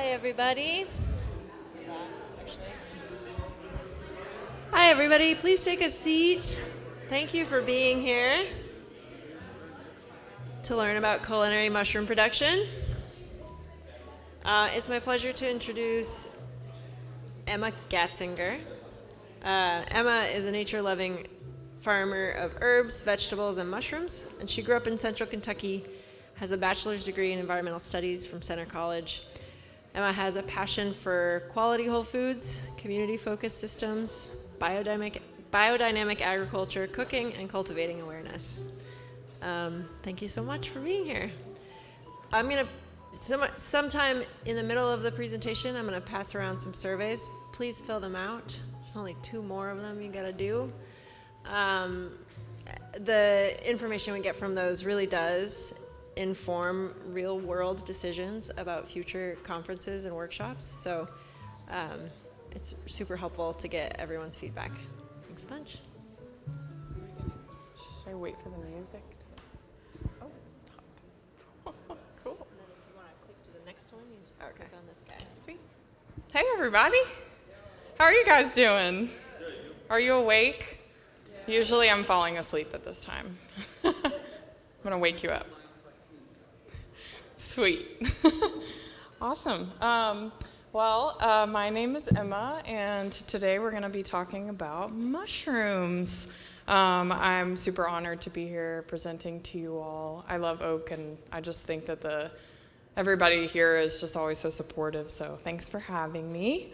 Everybody. Hi, everybody. Please take a seat. Thank you for being here to learn about culinary mushroom production. It's my pleasure to introduce Emma Goetzinger. Emma is a nature-loving farmer of herbs, vegetables, and mushrooms, and she grew up in central Kentucky, has a bachelor's degree in environmental studies from Center College. Emma has a passion for quality whole foods, community-focused systems, biodynamic agriculture, cooking, and cultivating awareness. Thank you so much for being here. I'm going to, sometime in the middle of the presentation, I'm going to pass around some surveys. Please fill them out. There's only 2 more of them you got to do. The information we get from those really does inform real-world decisions about future conferences and workshops. So it's super helpful to get everyone's feedback. Thanks a bunch. Should I wait for the music? Oh, it stopped. Cool. And then if you want to click to the next one, you just click on this guy. Sweet. Hey, everybody. How are you guys doing? Are you awake? Yeah. Usually I'm falling asleep at this time. I'm going to wake you up. Sweet. Awesome. My name is Emma, and today we're going to be talking about mushrooms. I'm super honored to be here presenting to you all. I love oak, and I just think that everybody here is just always so supportive, so thanks for having me.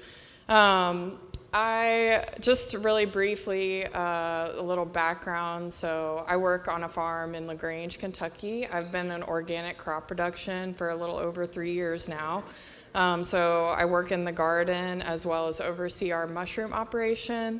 I just really briefly, a little background. So I work on a farm in LaGrange, Kentucky. I've been in organic crop production for a little over 3 years now. So I work in the garden as well as oversee our mushroom operation.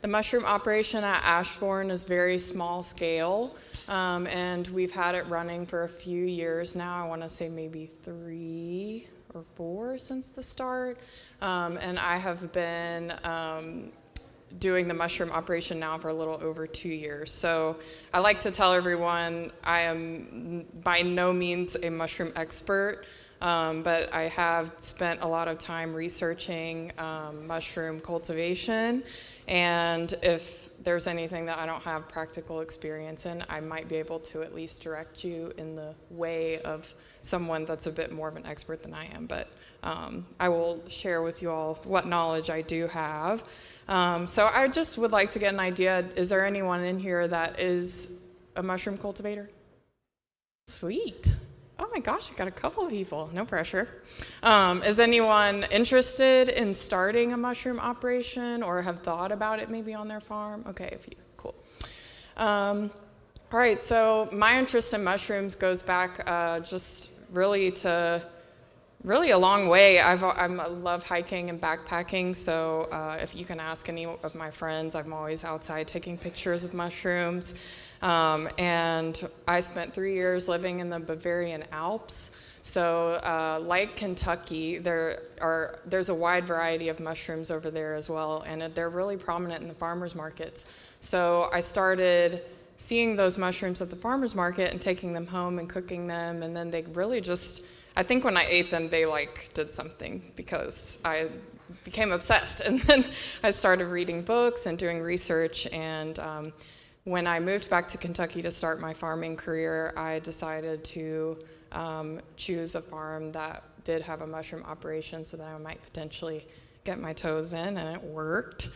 The mushroom operation at Ashbourne is very small scale, and we've had it running for a few years now. I want to say maybe 3 or 4 since the start. And I have been doing the mushroom operation now for a little over 2 years. So I like to tell everyone I am by no means a mushroom expert, but I have spent a lot of time researching mushroom cultivation. And if there's anything that I don't have practical experience in, I might be able to at least direct you in the way of someone that's a bit more of an expert than I am. But I will share with you all what knowledge I do have. So I just would like to get an idea, is there anyone in here that is a mushroom cultivator? Sweet. Oh my gosh, I got a couple of people, no pressure. Is anyone interested in starting a mushroom operation or have thought about it maybe on their farm? Okay, a few, cool. All right, so my interest in mushrooms goes back just really a long way. I love hiking and backpacking, so if you can ask any of my friends, I'm always outside taking pictures of mushrooms. And I spent 3 years living in the Bavarian Alps. So like Kentucky, there's a wide variety of mushrooms over there as well, and they're really prominent in the farmers markets. So I started seeing those mushrooms at the farmers market and taking them home and cooking them, and then they really just, I think when I ate them, they did something because I became obsessed. And then I started reading books and doing research, and when I moved back to Kentucky to start my farming career, I decided to choose a farm that did have a mushroom operation so that I might potentially get my toes in, and it worked.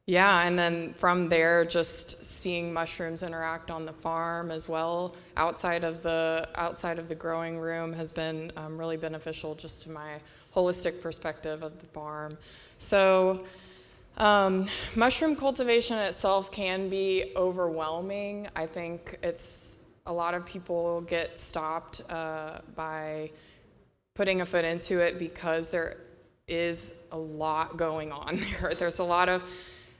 Yeah, and then from there, just seeing mushrooms interact on the farm as well, outside of the growing room, has been really beneficial just to my holistic perspective of the farm. So mushroom cultivation itself can be overwhelming. I think a lot of people get stopped by putting a foot into it because there is a lot going on there. There's a lot of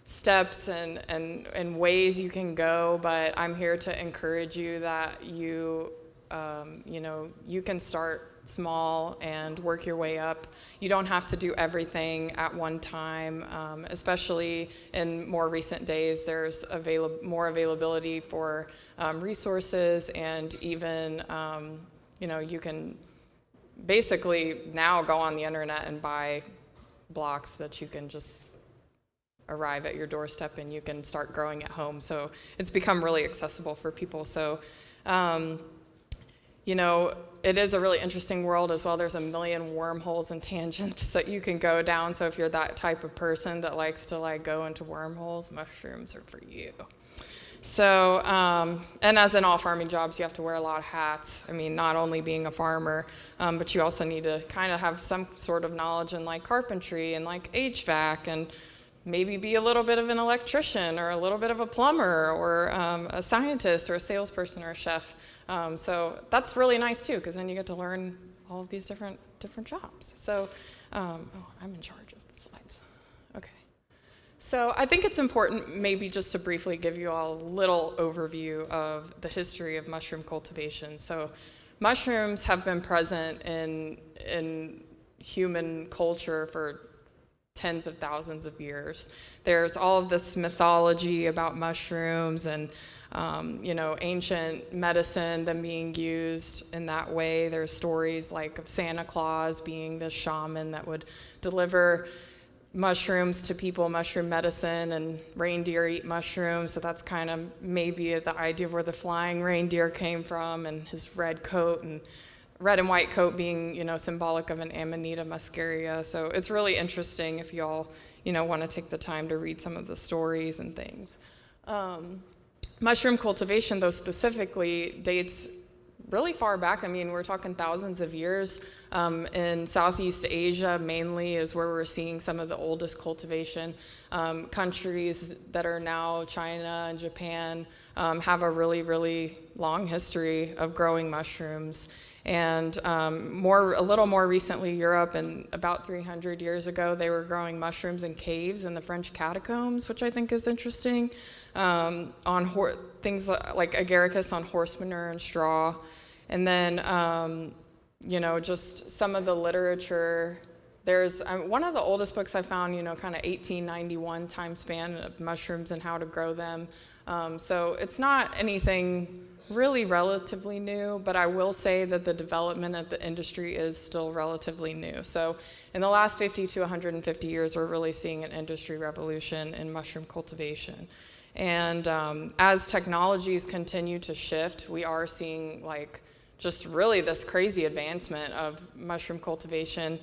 steps and ways you can go, but I'm here to encourage you that you can start small and work your way up. You don't have to do everything at one time, especially in more recent days. There's more availability for resources, and even you can basically now go on the internet and buy blocks that you can just arrive at your doorstep and you can start growing at home. So it's become really accessible for people. So, you know, it is a really interesting world as well. There's a million wormholes and tangents that you can go down. So if you're that type of person that likes to like go into wormholes, mushrooms are for you. So, and as in all farming jobs, you have to wear a lot of hats. I mean, not only being a farmer, but you also need to kind of have some sort of knowledge in like carpentry and like HVAC, and maybe be a little bit of an electrician or a little bit of a plumber or a scientist or a salesperson or a chef. So that's really nice too, because then you get to learn all of these different jobs. So, oh, I'm in charge of the slides. Okay. So I think it's important maybe just to briefly give you all a little overview of the history of mushroom cultivation. So mushrooms have been present in human culture for tens of thousands of years. There's all of this mythology about mushrooms and you know, ancient medicine, them being used in that way. There's stories like of Santa Claus being the shaman that would deliver mushrooms to people, mushroom medicine, and reindeer eat mushrooms. So that's kind of maybe the idea of where the flying reindeer came from, and his red coat and red and white coat being, you know, symbolic of an Amanita muscaria. So it's really interesting if y'all, you know, want to take the time to read some of the stories and things. Mushroom cultivation, though, specifically dates really far back. I mean, we're talking thousands of years. In Southeast Asia, mainly, is where we're seeing some of the oldest cultivation. Countries that are now China and Japan have a really, really long history of growing mushrooms. And a little more recently, Europe, and about 300 years ago, they were growing mushrooms in caves in the French catacombs, which I think is interesting. Things like agaricus on horse manure and straw. And then, you know, just some of the literature. There's one of the oldest books I found, you know, kind of 1891 time span of mushrooms and how to grow them. So it's not anything really relatively new, but I will say that the development of the industry is still relatively new. So in the last 50 to 150 years, we're really seeing an industry revolution in mushroom cultivation. And as technologies continue to shift, we are seeing like just really this crazy advancement of mushroom cultivation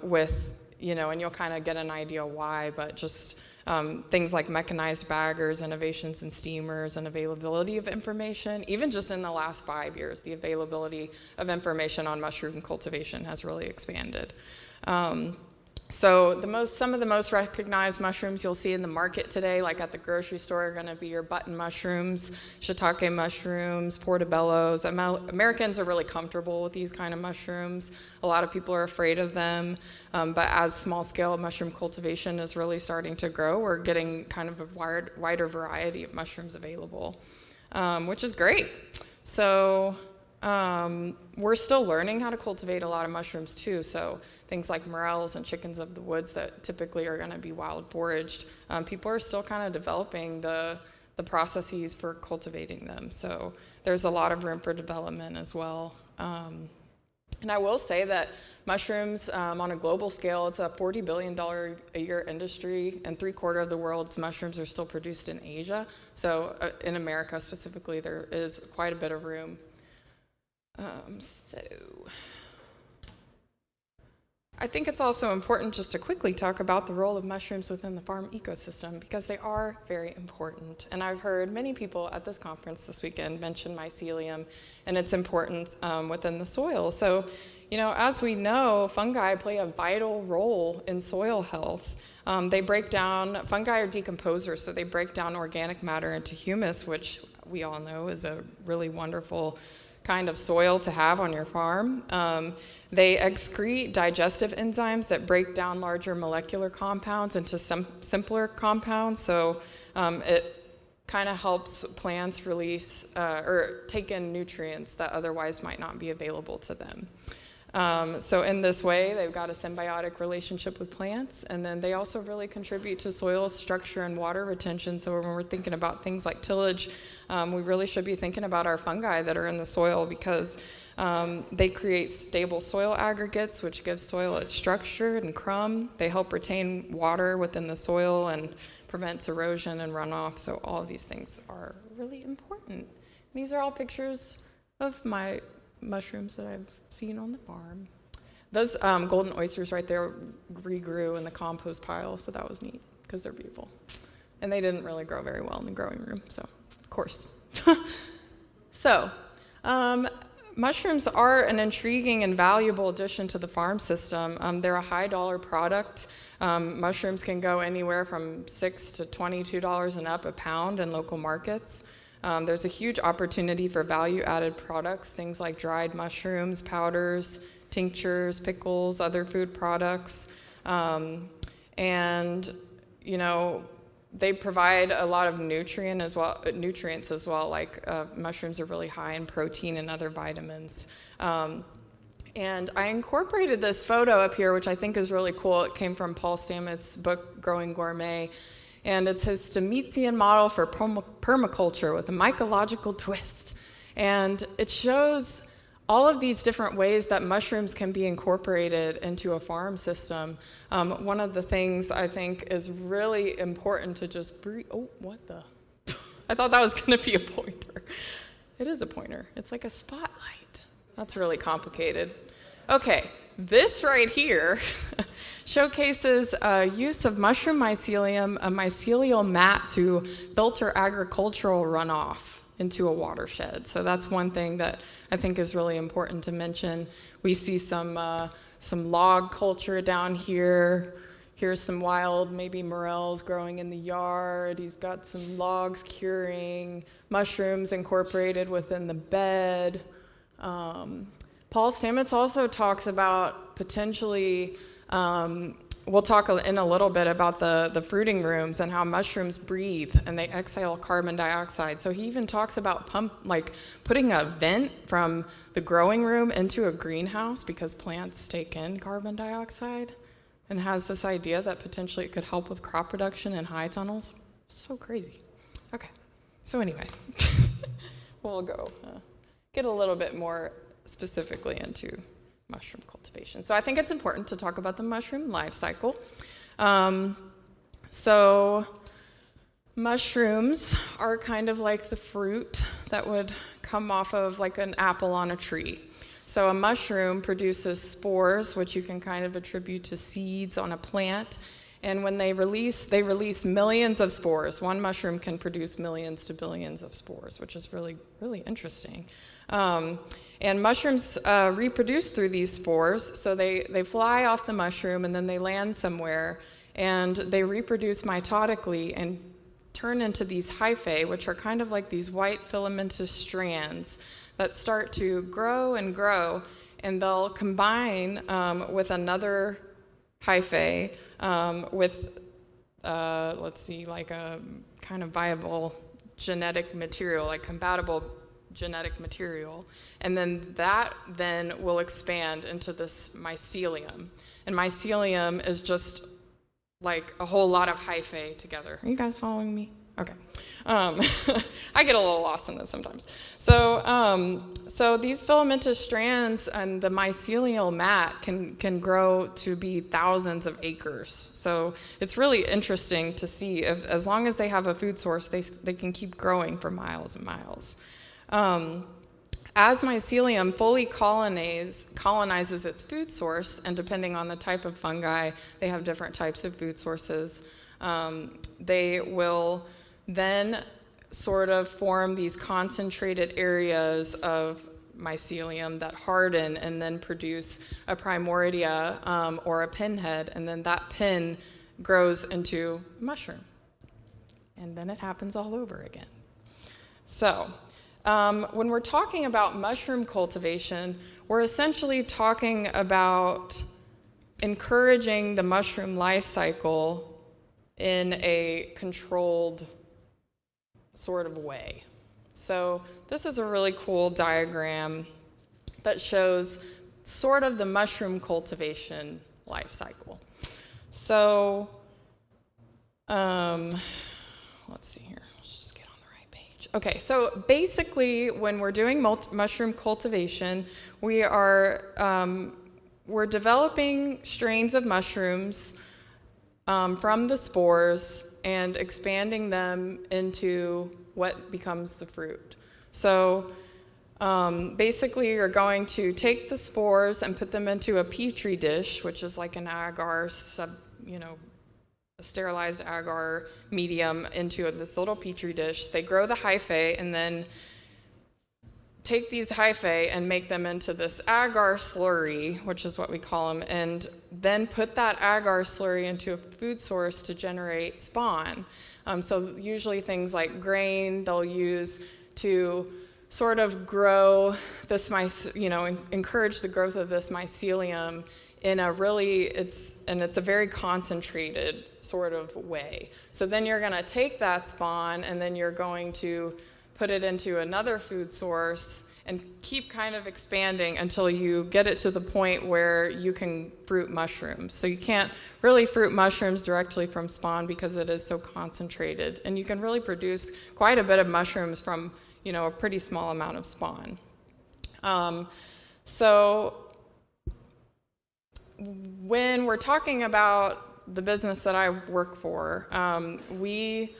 with, you know, and you'll kind of get an idea why, but just things like mechanized baggers, innovations in steamers, and availability of information. Even just in the last 5 years, the availability of information on mushroom cultivation has really expanded. So some of the most recognized mushrooms you'll see in the market today, like at the grocery store, are going to be your button mushrooms, shiitake mushrooms, portobellos. Americans are really comfortable with these kind of mushrooms. A lot of people are afraid of them, but as small-scale mushroom cultivation is really starting to grow, we're getting kind of a wider variety of mushrooms available, which is great. So we're still learning how to cultivate a lot of mushrooms too. So things like morels and chickens of the woods that typically are going to be wild foraged, people are still kind of developing the processes for cultivating them. So there's a lot of room for development as well. And I will say that mushrooms, on a global scale, it's a $40 billion a year industry, and 3/4 of the world's mushrooms are still produced in Asia. So in America specifically, there is quite a bit of room. I think it's also important just to quickly talk about the role of mushrooms within the farm ecosystem, because they are very important. And I've heard many people at this conference this weekend mention mycelium and its importance within the soil. So, you know, as we know, fungi play a vital role in soil health. Fungi are decomposers, so they break down organic matter into humus, which we all know is a really wonderful kind of soil to have on your farm. They excrete digestive enzymes that break down larger molecular compounds into some simpler compounds. So it kind of helps plants release or take in nutrients that otherwise might not be available to them. So in this way, they've got a symbiotic relationship with plants, and then they also really contribute to soil structure and water retention. So when we're thinking about things like tillage, we really should be thinking about our fungi that are in the soil, because they create stable soil aggregates, which gives soil its structure and crumb. They help retain water within the soil and prevents erosion and runoff. So all of these things are really important. These are all pictures of my mushrooms that I've seen on the farm. Those golden oysters right there regrew in the compost pile, so that was neat because they're beautiful. And they didn't really grow very well in the growing room, so of course. So, mushrooms are an intriguing and valuable addition to the farm system. They're a high dollar product. Mushrooms can go anywhere from $6 to $22 and up a pound in local markets. There's a huge opportunity for value-added products, things like dried mushrooms, powders, tinctures, pickles, other food products. And, you know, they provide a lot of nutrients as well, like mushrooms are really high in protein and other vitamins. And I incorporated this photo up here, which I think is really cool. It came from Paul Stamets' book, Growing Gourmet. And it's his Stametian model for permaculture with a mycological twist. And it shows all of these different ways that mushrooms can be incorporated into a farm system. One of the things I think is really important to just breathe. Oh, what the? I thought that was going to be a pointer. It is a pointer. It's like a spotlight. That's really complicated. Okay, this right here showcases use of mushroom mycelium, a mycelial mat, to filter agricultural runoff into a watershed. So that's one thing that I think is really important to mention. We see some log culture down here. Here's some wild, maybe morels growing in the yard. He's got some logs curing, mushrooms incorporated within the bed. Paul Stamets also talks about potentially, we'll talk in a little bit about the fruiting rooms and how mushrooms breathe and they exhale carbon dioxide. So he even talks about putting a vent from the growing room into a greenhouse because plants take in carbon dioxide, and has this idea that potentially it could help with crop production in high tunnels. So crazy. Okay, so anyway, we'll go get a little bit more specifically into mushroom cultivation. So I think it's important to talk about the mushroom life cycle. So mushrooms are kind of like the fruit that would come off of like an apple on a tree. So a mushroom produces spores, which you can kind of attribute to seeds on a plant. And when they release millions of spores. One mushroom can produce millions to billions of spores, which is really, really interesting. And mushrooms reproduce through these spores. So they fly off the mushroom and then they land somewhere and they reproduce mitotically and turn into these hyphae, which are kind of like these white filamentous strands that start to grow and grow, and they'll combine with another hyphae with, let's see, like a kind of viable genetic material, like compatible genetic material, and then that then will expand into this mycelium. And mycelium is just like a whole lot of hyphae together. Are you guys following me? Okay. I get a little lost in this sometimes. So these filamentous strands and the mycelial mat can grow to be thousands of acres. So it's really interesting to see as long as they have a food source, they can keep growing for miles and miles. As mycelium fully colonizes its food source, and depending on the type of fungi, they have different types of food sources, they will then sort of form these concentrated areas of mycelium that harden and then produce a primordia or a pinhead, and then that pin grows into a mushroom. And then it happens all over again. So when we're talking about mushroom cultivation, we're essentially talking about encouraging the mushroom life cycle in a controlled sort of way. So this is a really cool diagram that shows sort of the mushroom cultivation life cycle. So, let's see here. Let's just get on the right page. Okay, so basically, when we're doing mushroom cultivation, we're developing strains of mushrooms from the spores and expanding them into what becomes the fruit. So basically, you're going to take the spores and put them into a petri dish, which is like an agar, a sterilized agar medium, into this little petri dish. They grow the hyphae and then take these hyphae and make them into this agar slurry, which is what we call them, and then put that agar slurry into a food source to generate spawn. So usually things like grain they'll use to sort of grow this, encourage the growth of this mycelium in a really, it's a very concentrated sort of way. So then you're gonna take that spawn and then you're going to put it into another food source and keep kind of expanding until you get it to the point where you can fruit mushrooms. So you can't really fruit mushrooms directly from spawn because it is so concentrated. And you can really produce quite a bit of mushrooms from, a pretty small amount of spawn. So when we're talking about the business that I work for, we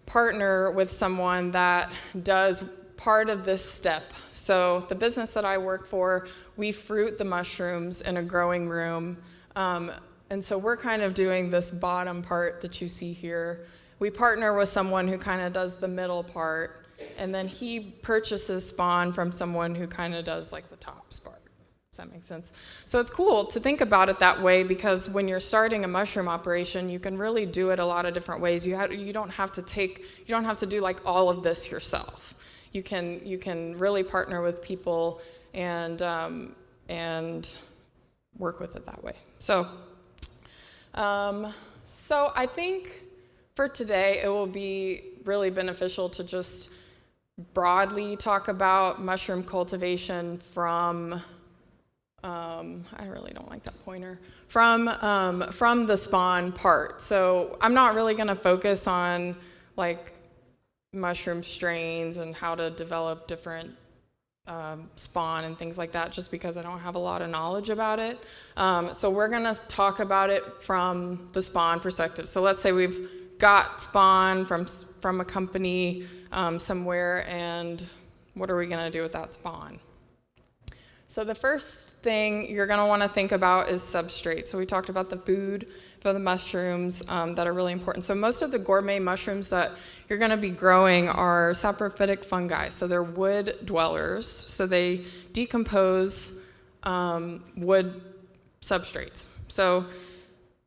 partner with someone that does part of this step. So the business that I work for, we fruit the mushrooms in a growing room. And so we're kind of doing this bottom part that you see here. We partner with someone who kind of does the middle part, and then he purchases spawn from someone who kind of does like the top part. Does that make sense? So it's cool to think about it that way, because when you're starting a mushroom operation, you can really do it a lot of different ways. You don't have to do like all of this yourself. You can really partner with people and work with it that way. So I think for today it will be really beneficial to just broadly talk about mushroom cultivation from I really don't like that pointer. From the spawn part. So I'm not really going to focus on like mushroom strains and how to develop different spawn and things like that, just because I don't have a lot of knowledge about it. So we're going to talk about it from the spawn perspective. So let's say we've got spawn from a company somewhere, and what are we going to do with that spawn? So the first thing you're going to want to think about is substrate. So we talked about the food for the mushrooms that are really important. So most of the gourmet mushrooms that you're going to be growing are saprophytic fungi. So they're wood dwellers. So they decompose wood substrates. So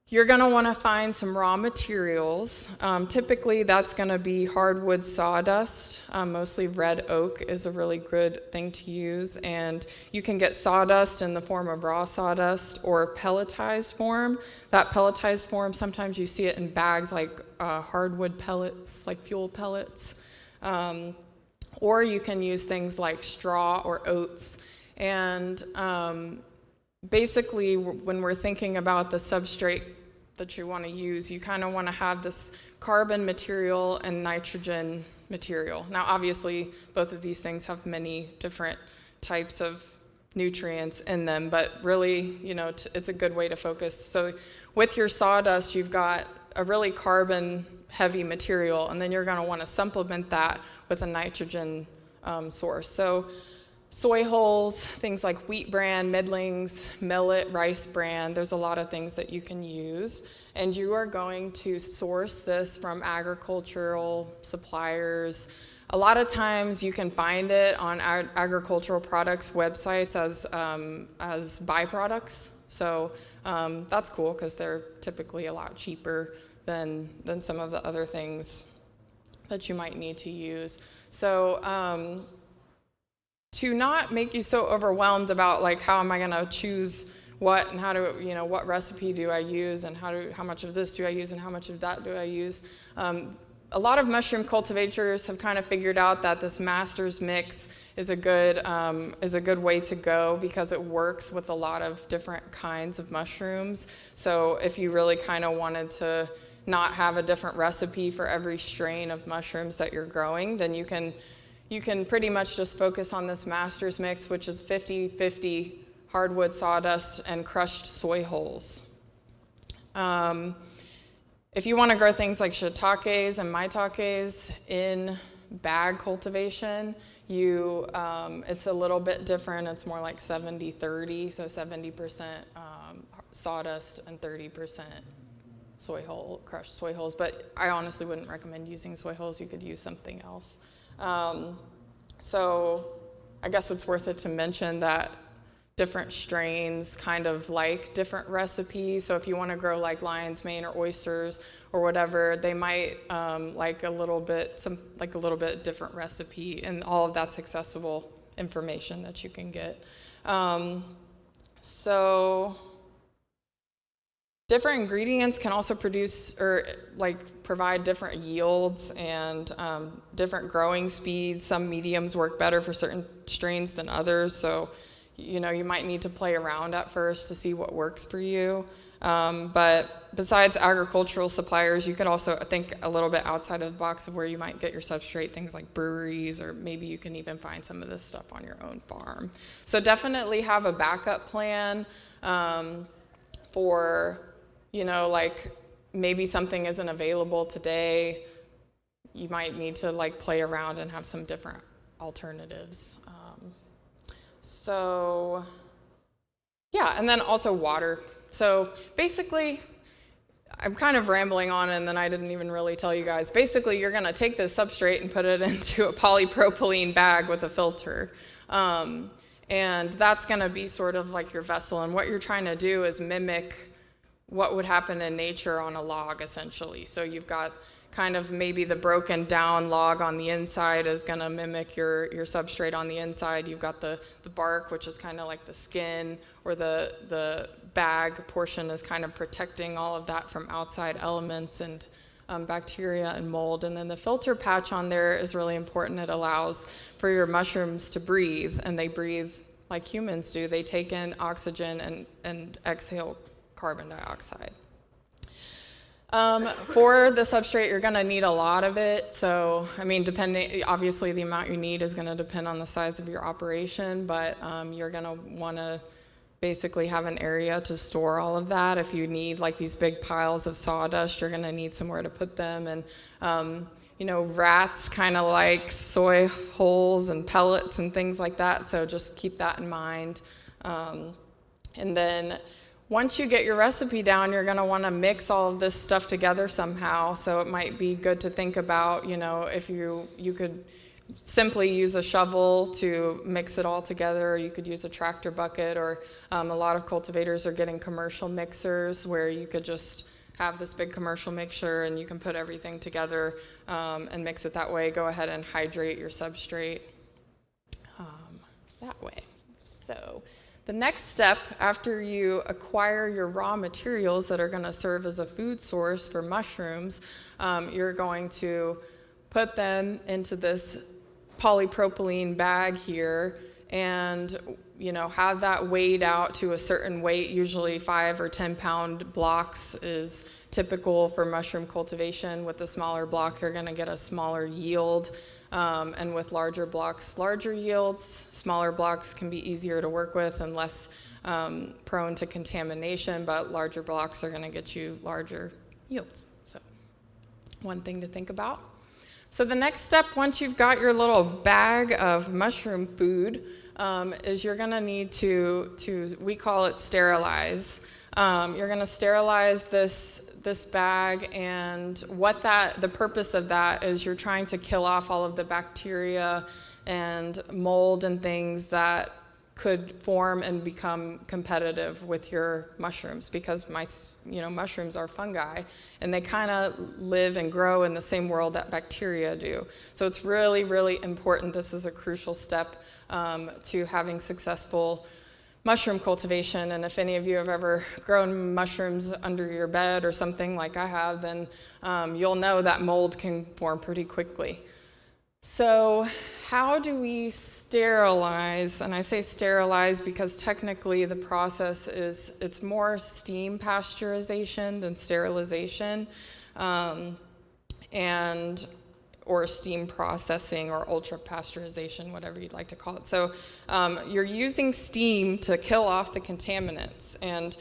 you're going to want to find some raw materials. Typically, that's going to be hardwood sawdust. Mostly red oak is a really good thing to use. And you can get sawdust in the form of raw sawdust or pelletized form. That pelletized form, sometimes you see it in bags like hardwood pellets, like fuel pellets. Or you can use things like straw or oats. And basically, when we're thinking about the substrate that you want to use, you kind of want to have this carbon material and nitrogen material. Now, obviously, both of these things have many different types of nutrients in them, but really, it's a good way to focus. So with your sawdust, you've got a really carbon-heavy material, and then you're going to want to supplement that with a nitrogen source. So soy hulls, things like wheat bran, middlings, millet, rice bran, there's a lot of things that you can use. And you are going to source this from agricultural suppliers. A lot of times you can find it on agricultural products websites as byproducts. So that's cool, because they're typically a lot cheaper than some of the other things that you might need to use. So to not make you so overwhelmed about like how am I going to choose what and how to, what recipe do I use and how much of this do I use and how much of that do I use, a lot of mushroom cultivators have kind of figured out that this master's mix is a good way to go because it works with a lot of different kinds of mushrooms. So if you really kind of wanted to not have a different recipe for every strain of mushrooms that you're growing, then you can pretty much just focus on this master's mix, which is 50-50 hardwood sawdust and crushed soy hulls. If you want to grow things like shiitakes and maitakes in bag cultivation, it's a little bit different. It's more like 70-30, so 70% sawdust and 30% crushed soy hulls. But I honestly wouldn't recommend using soy hulls. You could use something else. So I guess it's worth it to mention that different strains kind of like different recipes. So if you want to grow like lion's mane or oysters or whatever, they might like a little bit different recipe, and all of that's accessible information that you can get. So different ingredients can also produce or provide different yields and different growing speeds. Some mediums work better for certain strains than others. So you might need to play around at first to see what works for you. But besides agricultural suppliers, you could also think a little bit outside of the box of where you might get your substrate, things like breweries, or maybe you can even find some of this stuff on your own farm. So definitely have a backup plan for, maybe something isn't available today. You might need to play around and have some different alternatives. So yeah, and then also water. So basically, I'm kind of rambling on, and then I didn't even really tell you guys. Basically, you're gonna take this substrate and put it into a polypropylene bag with a filter. And that's gonna be sort of like your vessel. And what you're trying to do is mimic what would happen in nature on a log, essentially. So you've got kind of maybe the broken down log on the inside is going to mimic your substrate on the inside. You've got the bark, which is kind of like the skin, or the bag portion is kind of protecting all of that from outside elements and bacteria and mold. And then the filter patch on there is really important. It allows for your mushrooms to breathe, and they breathe like humans do. They take in oxygen and exhale carbon dioxide. For the substrate, you're going to need a lot of it. So, obviously the amount you need is going to depend on the size of your operation, but you're going to want to basically have an area to store all of that. If you need these big piles of sawdust, you're going to need somewhere to put them. And, rats kind of like soy hulls and pellets and things like that. So just keep that in mind. And then once you get your recipe down, you're going to want to mix all of this stuff together somehow. So it might be good to think about, if you could simply use a shovel to mix it all together, or you could use a tractor bucket, or a lot of cultivators are getting commercial mixers where you could just have this big commercial mixture and you can put everything together and mix it that way. Go ahead and hydrate your substrate that way. So the next step after you acquire your raw materials that are going to serve as a food source for mushrooms, you're going to put them into this polypropylene bag here and have that weighed out to a certain weight. Usually 5 or 10 pound blocks is typical for mushroom cultivation. With the smaller block, you're going to get a smaller yield. And with larger blocks, larger yields. Smaller blocks can be easier to work with and less prone to contamination, but larger blocks are going to get you larger yields. So one thing to think about. So the next step, once you've got your little bag of mushroom food, is you're going to need to we call it sterilize. You're going to sterilize this bag, and the purpose of that is you're trying to kill off all of the bacteria and mold and things that could form and become competitive with your mushrooms, because mushrooms are fungi and they kind of live and grow in the same world that bacteria do. So it's really, really important. This is a crucial step to having successful mushroom cultivation. And if any of you have ever grown mushrooms under your bed or something like I have, then you'll know that mold can form pretty quickly. So how do we sterilize? And I say sterilize because technically the process it's more steam pasteurization than sterilization, or steam processing or ultra pasteurization, whatever you'd like to call it. So you're using steam to kill off the contaminants. And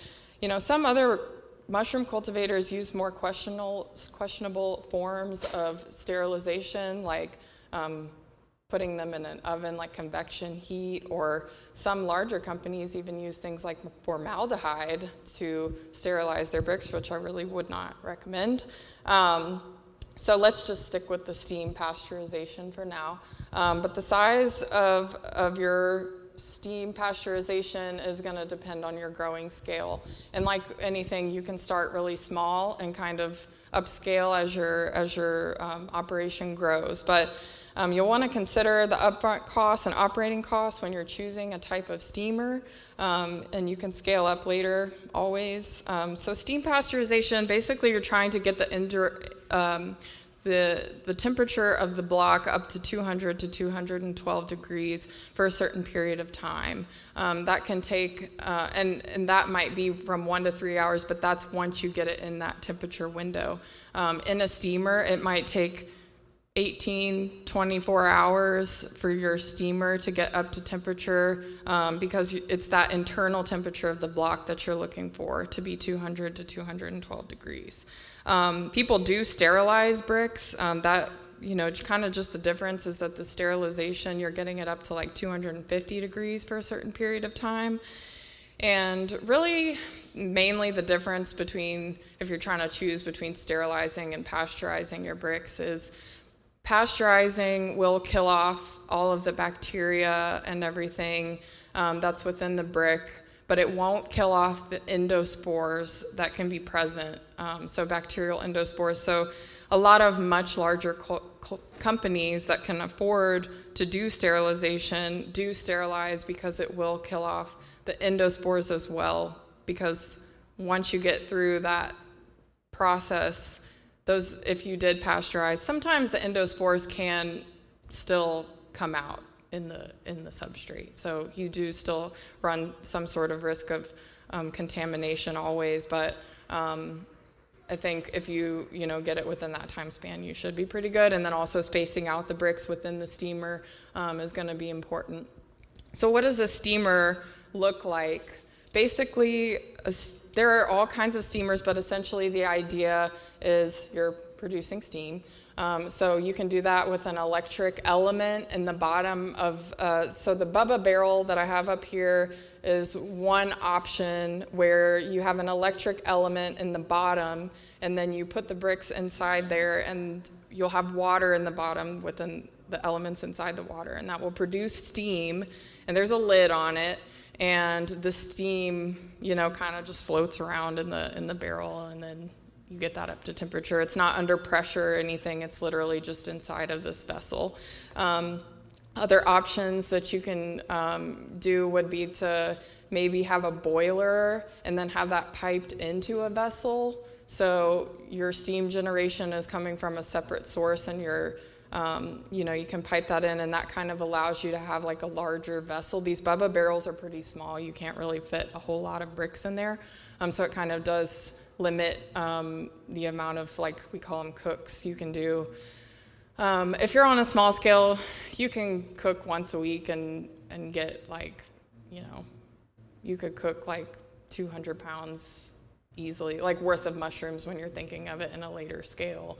some other mushroom cultivators use more questionable forms of sterilization, like putting them in an oven, like convection heat, or some larger companies even use things like formaldehyde to sterilize their bricks, which I really would not recommend. So let's just stick with the steam pasteurization for now. But the size of your steam pasteurization is going to depend on your growing scale. And like anything, you can start really small and kind of upscale as your operation grows. But you'll want to consider the upfront costs and operating costs when you're choosing a type of steamer, and you can scale up later always. So steam pasteurization, basically you're trying to get the temperature of the block up to 200 to 212 degrees for a certain period of time. That can take, and that might be from 1 to 3 hours, but that's once you get it in that temperature window. In a steamer, it might take 18, 24 hours for your steamer to get up to temperature, because it's that internal temperature of the block that you're looking for to be 200 to 212 degrees. People do sterilize bricks. That, kind of just the difference is that the sterilization, you're getting it up to like 250 degrees for a certain period of time. And really, mainly the difference between, if you're trying to choose between sterilizing and pasteurizing your bricks, is pasteurizing will kill off all of the bacteria and everything that's within the brick, but it won't kill off the endospores that can be present, so bacterial endospores. So a lot of much larger companies that can afford to do sterilization do sterilize, because it will kill off the endospores as well, because once you get through that process, if you did pasteurize, sometimes the endospores can still come out in the substrate. So you do still run some sort of risk of contamination always, but I think if you get it within that time span, you should be pretty good. And then also spacing out the bricks within the steamer is going to be important. So what does a steamer look like? Basically, there are all kinds of steamers, but essentially the idea is you're producing steam. So you can do that with an electric element in the bottom of, so the Bubba barrel that I have up here is one option where you have an electric element in the bottom, and then you put the bricks inside there, and you'll have water in the bottom within the elements inside the water, and that will produce steam, and there's a lid on it, and the steam, kind of just floats around in the barrel, and then you get that up to temperature. It's not under pressure or anything. It's literally just inside of this vessel. Other options that you can do would be to maybe have a boiler and then have that piped into a vessel. So your steam generation is coming from a separate source, and you can pipe that in, and that kind of allows you to have like a larger vessel. These Bubba barrels are pretty small. You can't really fit a whole lot of bricks in there. So it kind of does limit the amount of, like, we call them cooks you can do. If you're on a small scale, you can cook once a week and get like, you could cook like 200 pounds easily, like worth of mushrooms when you're thinking of it in a later scale.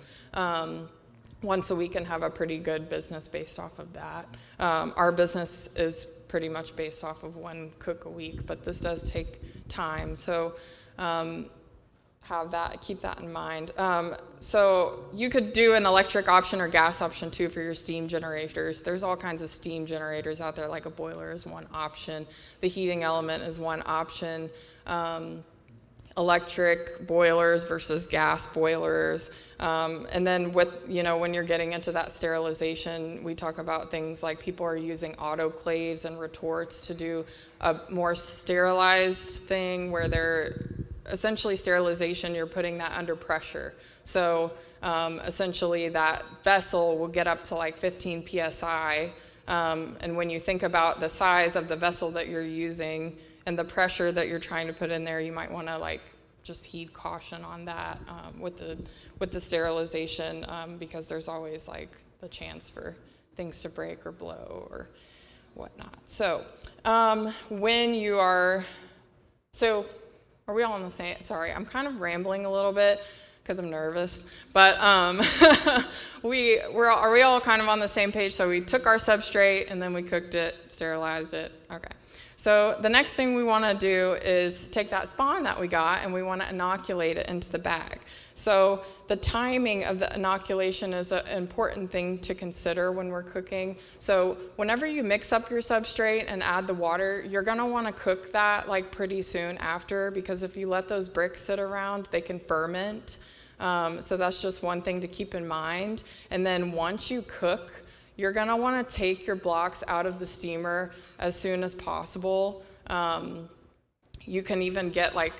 Once a week, and have a pretty good business based off of that. Our business is pretty much based off of one cook a week, but this does take time. So keep that in mind. So you could do an electric option or gas option too for your steam generators. There's all kinds of steam generators out there, like a boiler is one option. The heating element is one option. electric boilers versus gas boilers. And then when you're getting into that sterilization, we talk about things like people are using autoclaves and retorts to do a more sterilized thing where they're essentially sterilization, you're putting that under pressure. So essentially that vessel will get up to like 15 PSI. And when you think about the size of the vessel that you're using and the pressure that you're trying to put in there, you might want to like just heed caution on that with the sterilization because there's always like the chance for things to break or blow or whatnot. So are we all on the same? Sorry, I'm kind of rambling a little bit because I'm nervous, but are we all kind of on the same page? So we took our substrate and then we cooked it, sterilized it. Okay. So the next thing we want to do is take that spawn that we got and we want to inoculate it into the bag. So the timing of the inoculation is an important thing to consider when we're cooking. So whenever you mix up your substrate and add the water, you're going to want to cook that like pretty soon after, because if you let those bricks sit around, they can ferment. So that's just one thing to keep in mind. And then once you cook, you're going to want to take your blocks out of the steamer as soon as possible. You can even get like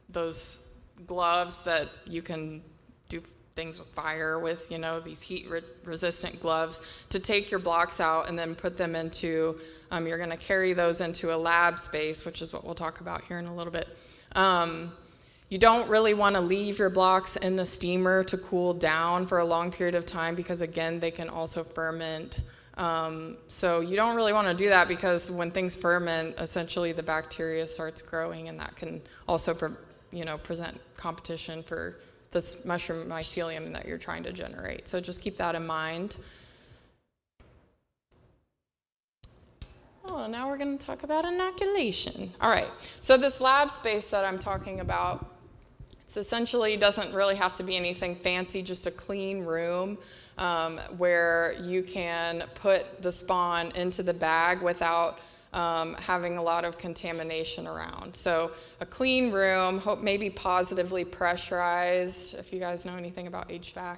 those gloves that you can do things with fire with, these heat-resistant gloves to take your blocks out and then put them into, you're going to carry those into a lab space, which is what we'll talk about here in a little bit. You don't really want to leave your blocks in the steamer to cool down for a long period of time because, again, they can also ferment. So you don't really want to do that because when things ferment, essentially the bacteria starts growing, and that can also present competition for this mushroom mycelium that you're trying to generate. So just keep that in mind. Oh, now we're going to talk about inoculation. All right, so this lab space that I'm talking about, it essentially doesn't really have to be anything fancy, just a clean room where you can put the spawn into the bag without having a lot of contamination around. So a clean room, maybe positively pressurized, if you guys know anything about HVAC.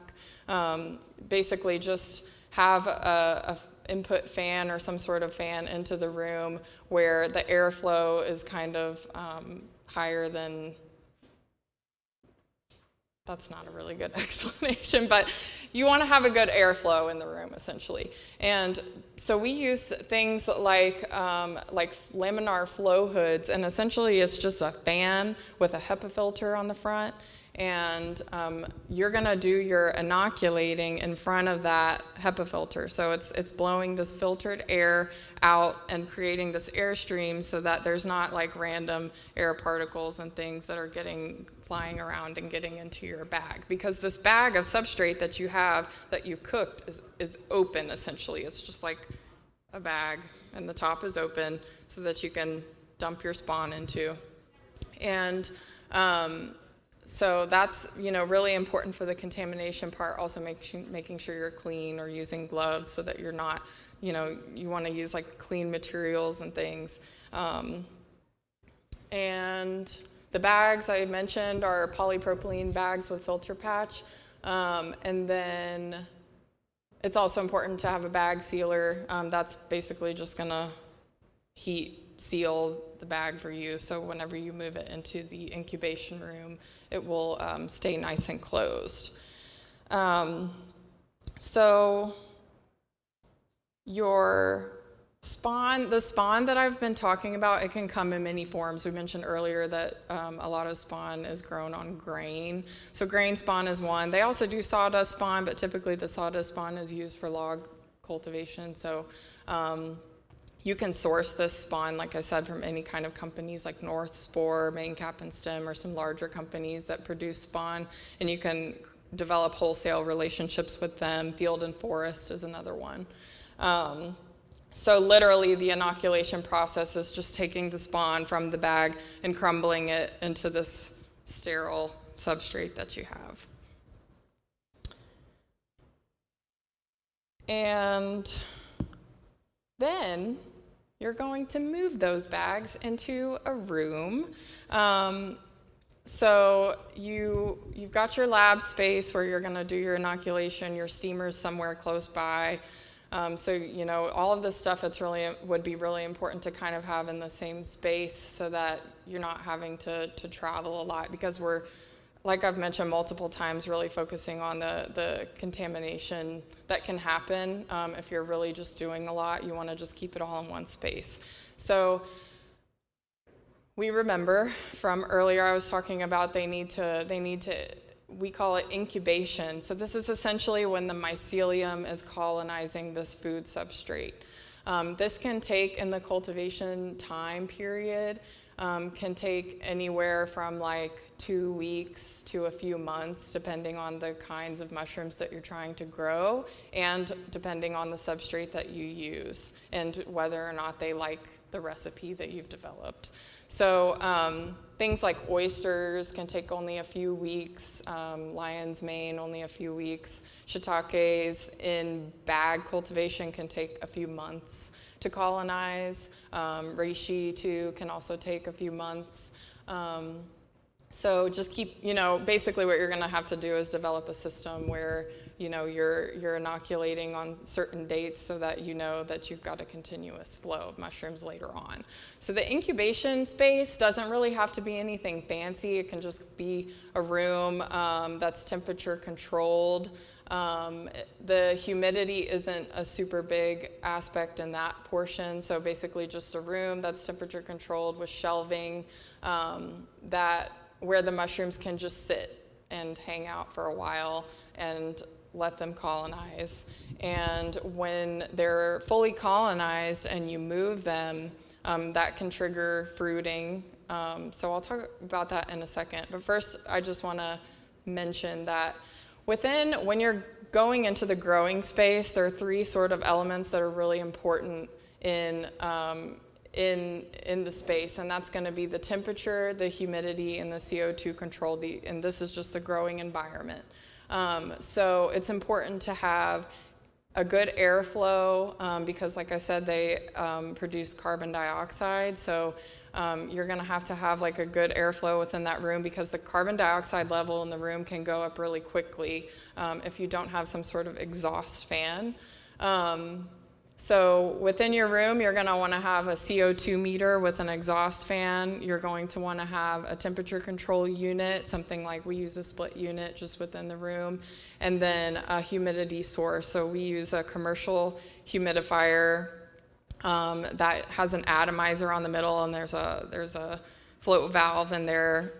Basically just have a input fan or some sort of fan into the room where the airflow is kind of higher than, that's not a really good explanation, but you want to have a good airflow in the room essentially. And so we use things like laminar flow hoods, and essentially it's just a fan with a HEPA filter on the front. And you're going to do your inoculating in front of that HEPA filter. So it's blowing this filtered air out and creating this airstream so that there's not like random air particles and things that are flying around and getting into your bag. Because this bag of substrate that you have that you've cooked is open essentially. It's just like a bag, and the top is open so that you can dump your spawn into. And so that's really important for the contamination part. Also making sure you're clean or using gloves so that you're not, you want to use like clean materials and things. And the bags I mentioned are polypropylene bags with filter patch. And then it's also important to have a bag sealer. That's basically just going to heat seal the bag for you, so whenever you move it into the incubation room, it will stay nice and closed. So your spawn, the spawn that I've been talking about, it can come in many forms. We mentioned earlier that a lot of spawn is grown on grain. So grain spawn is one. They also do sawdust spawn, but typically the sawdust spawn is used for log cultivation. So you can source this spawn, like I said, from any kind of companies like North Spore, Main Cap and Stem, or some larger companies that produce spawn, and you can develop wholesale relationships with them. Field and Forest is another one. So literally the inoculation process is just taking the spawn from the bag and crumbling it into this sterile substrate that you have. And then you're going to move those bags into a room. So you've got your lab space where you're going to do your inoculation, your steamers somewhere close by. So all of this stuff would be really important to kind of have in the same space so that you're not having to travel a lot, because we're, like I've mentioned multiple times, really focusing on the contamination that can happen if you're really just doing a lot. You want to just keep it all in one space. So we remember from earlier, I was talking about they need to, we call it incubation. So this is essentially when the mycelium is colonizing this food substrate. This can take, in the cultivation time period, can take anywhere from like 2 weeks to a few months, depending on the kinds of mushrooms that you're trying to grow and depending on the substrate that you use and whether or not they like the recipe that you've developed. So things like oysters can take only a few weeks, lion's mane only a few weeks, shiitakes in bag cultivation can take a few months to colonize, reishi too can also take a few months. So just keep, basically what you're going to have to do is develop a system where, you're inoculating on certain dates so that you know that you've got a continuous flow of mushrooms later on. So the incubation space doesn't really have to be anything fancy. It can just be a room that's temperature controlled. The humidity isn't a super big aspect in that portion. So basically just a room that's temperature controlled with shelving where the mushrooms can just sit and hang out for a while and let them colonize. And when they're fully colonized and you move them, that can trigger fruiting. So I'll talk about that in a second. But first, I just want to mention that when you're going into the growing space, there are 3 sort of elements that are really important in the space, and that's going to be the temperature, the humidity, and the CO2 control. And this is just the growing environment. So it's important to have a good airflow because, like I said, they produce carbon dioxide. So you're going to have like a good airflow within that room because the carbon dioxide level in the room can go up really quickly if you don't have some sort of exhaust fan. So within your room, you're going to want to have a CO2 meter with an exhaust fan. You're going to want to have a temperature control unit, something like we use a split unit just within the room, and then a humidity source. So we use a commercial humidifier that has an atomizer on the middle, and there's a float valve in there.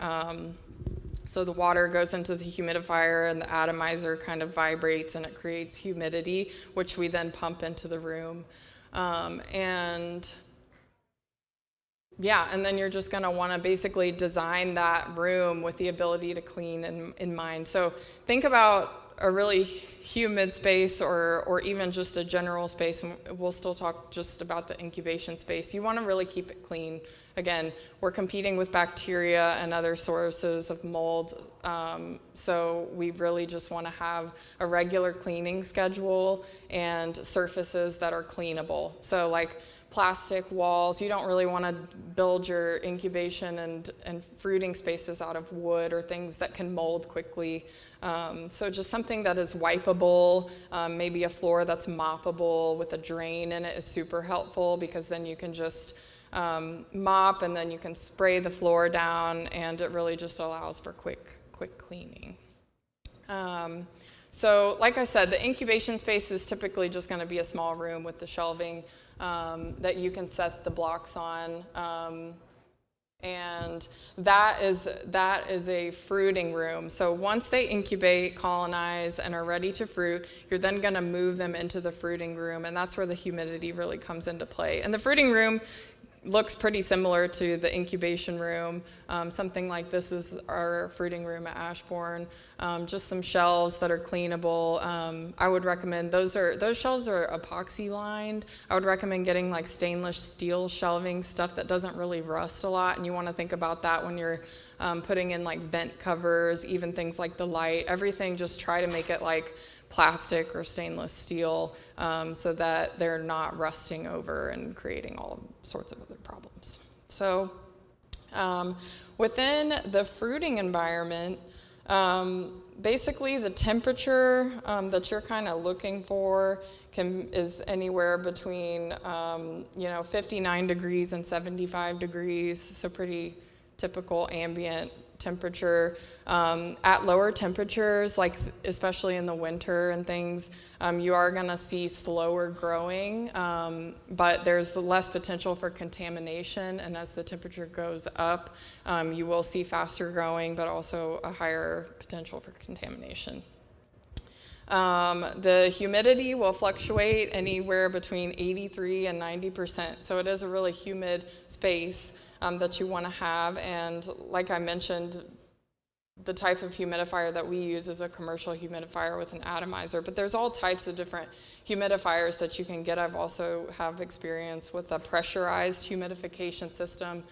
So the water goes into the humidifier and the atomizer kind of vibrates and it creates humidity, which we then pump into the room. And then you're just going to want to basically design that room with the ability to clean in mind. So think about a really humid space or even just a general space, and we'll still talk just about the incubation space. You want to really keep it clean. Again, we're competing with bacteria and other sources of mold, so we really just want to have a regular cleaning schedule and surfaces that are cleanable. So like plastic walls, you don't really want to build your incubation and fruiting spaces out of wood or things that can mold quickly. So just something that is wipeable, maybe a floor that's moppable with a drain in it is super helpful because then you can just mop and then you can spray the floor down and it really just allows for quick cleaning. So like I said, the incubation space is typically just going to be a small room with the shelving that you can set the blocks on. And that is a fruiting room. So once they incubate, colonize, and are ready to fruit, you're then going to move them into the fruiting room, and that's where the humidity really comes into play. And the fruiting room looks pretty similar to the incubation room. Something like this is our fruiting room at Ashbourne. Just some shelves that are cleanable. I would recommend those shelves are epoxy lined. I would recommend getting like stainless steel shelving, stuff that doesn't really rust a lot, and you want to think about that when you're putting in like vent covers, even things like the light, everything. Just try to make it like plastic or stainless steel so that they're not rusting over and creating all sorts of other problems. So Within the fruiting environment, basically the temperature that you're kind of looking for is anywhere between 59 degrees and 75 degrees, so pretty typical ambient temperature. At lower temperatures, like especially in the winter and things, you are going to see slower growing, but there's less potential for contamination, and as the temperature goes up, you will see faster growing, but also a higher potential for contamination. The humidity will fluctuate anywhere between 83 and 90%, so it is a really humid space that you want to have. And like I mentioned, the type of humidifier that we use is a commercial humidifier with an atomizer, but there's all types of different humidifiers that you can get. I've also have experience with a pressurized humidification system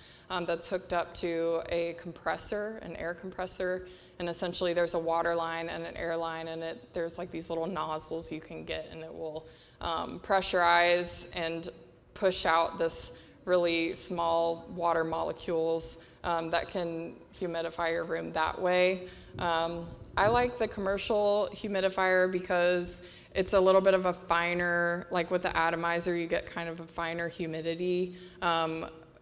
that's hooked up to a compressor, an air compressor, and essentially there's a water line and an air line, and there's like these little nozzles you can get, and it will pressurize and push out this really small water molecules that can humidify your room that way. I like the commercial humidifier because it's a little bit of a finer, like with the atomizer, you get kind of a finer humidity.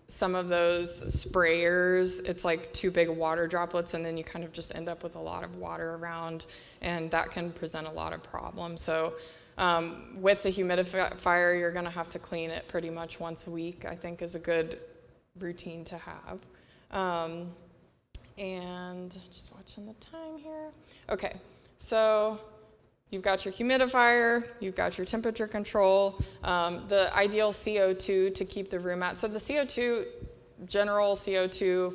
Some of those sprayers, it's like 2 big water droplets, and then you kind of just end up with a lot of water around, and that can present a lot of problems. So with the humidifier, you're going to have to clean it pretty much once a week, I think is a good routine to have. And just watching the time here. Okay, so you've got your humidifier, you've got your temperature control, the ideal CO2 to keep the room at. So the CO2, general CO2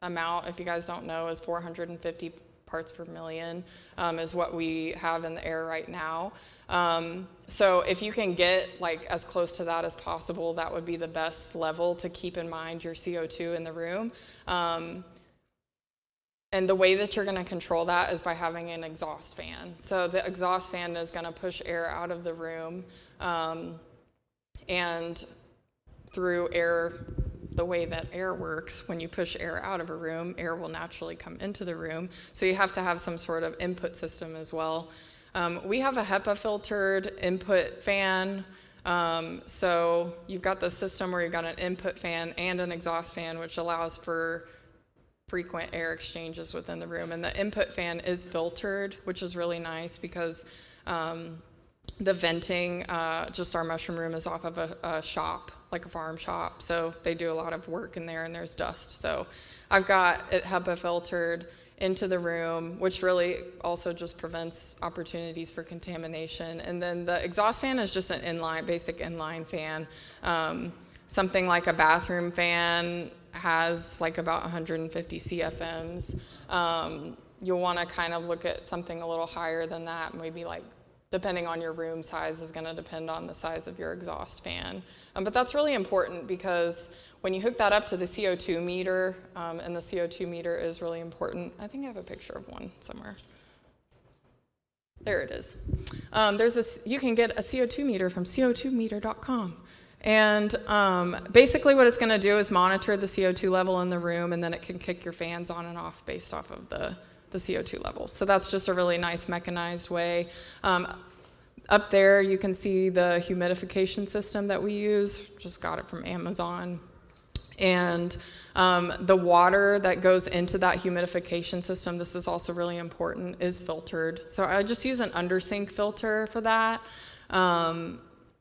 amount, if you guys don't know, is 450 parts per million, is what we have in the air right now. So if you can get like as close to that as possible, that would be the best level to keep in mind your CO2 in the room. And the way that you're going to control that is by having an exhaust fan. So the exhaust fan is going to push air out of the room, and through air, the way that air works, when you push air out of a room, air will naturally come into the room. So you have to have some sort of input system as well. We have a HEPA filtered input fan. So you've got the system where you've got an input fan and an exhaust fan, which allows for frequent air exchanges within the room. And the input fan is filtered, which is really nice because the venting, just our mushroom room is off of a shop, like a farm shop. So they do a lot of work in there and there's dust. So I've got it HEPA filtered into the room, which really also just prevents opportunities for contamination. And then the exhaust fan is just an inline, basic inline fan. Something like a bathroom fan has like about 150 CFMs. You'll want to kind of look at something a little higher than that, maybe like, depending on your room size is going to depend on the size of your exhaust fan. But that's really important because when you hook that up to the CO2 meter, and the CO2 meter is really important. I think I have a picture of one somewhere. There it is. You can get a CO2 meter from co2meter.com. And basically what it's going to do is monitor the CO2 level in the room, and then it can kick your fans on and off based off of the CO2 level. So that's just a really nice mechanized way. Up there you can see the humidification system that we use. Just got it from Amazon. And the water that goes into that humidification system, this is also really important, is filtered. So I just use an undersink filter for that.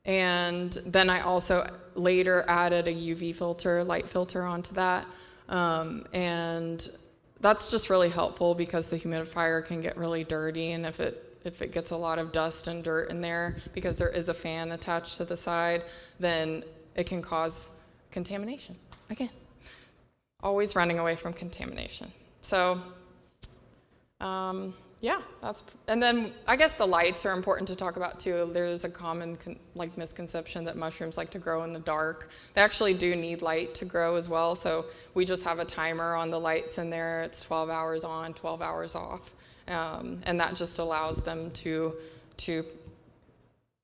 And then I also later added a UV filter, light filter onto that. And that's just really helpful because the humidifier can get really dirty, and if it gets a lot of dust and dirt in there, because there is a fan attached to the side, then it can cause contamination. Again, always running away from contamination. So, yeah, and then I guess the lights are important to talk about too. There's a common misconception that mushrooms like to grow in the dark. They actually do need light to grow as well. So we just have a timer on the lights in there. It's 12 hours on, 12 hours off. And that just allows them to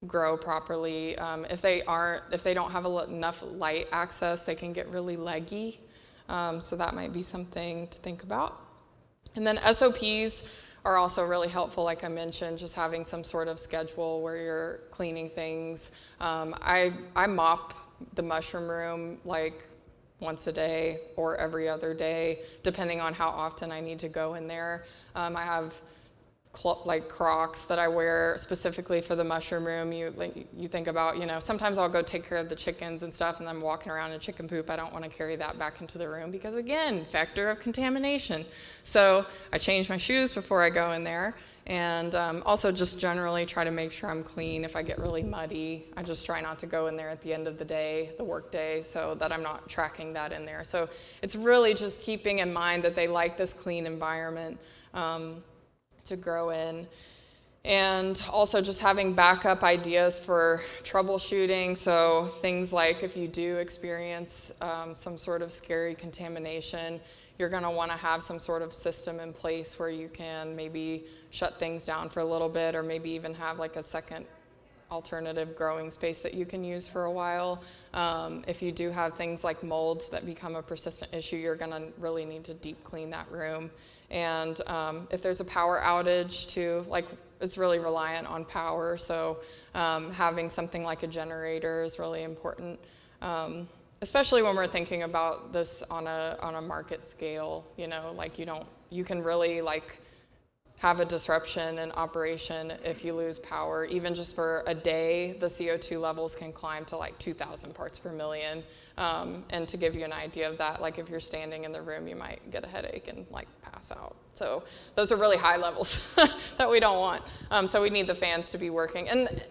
grow properly. If they don't have enough light access, they can get really leggy. So that might be something to think about. And then SOPs are also really helpful, like I mentioned, just having some sort of schedule where you're cleaning things. I mop the mushroom room like once a day or every other day, depending on how often I need to go in there. I have like Crocs that I wear specifically for the mushroom room. You think about, sometimes I'll go take care of the chickens and stuff, and I'm walking around in chicken poop. I don't want to carry that back into the room because, again, factor of contamination. So I change my shoes before I go in there, and also just generally try to make sure I'm clean. If I get really muddy, I just try not to go in there at the end of the day, the work day, so that I'm not tracking that in there. So it's really just keeping in mind that they like this clean environment to grow in. And also just having backup ideas for troubleshooting. So things like if you do experience some sort of scary contamination, you're going to want to have some sort of system in place where you can maybe shut things down for a little bit, or maybe even have like a second alternative growing space that you can use for a while. If you do have things like molds that become a persistent issue, you're going to really need to deep clean that room. And if there's a power outage too, like it's really reliant on power, so having something like a generator is really important, especially when we're thinking about this on a market scale. Like you can really like have a disruption in operation if you lose power. Even just for a day, the CO2 levels can climb to like 2,000 parts per million. And to give you an idea of that, like if you're standing in the room, you might get a headache and like pass out. So those are really high levels that we don't want. So we need the fans to be working. And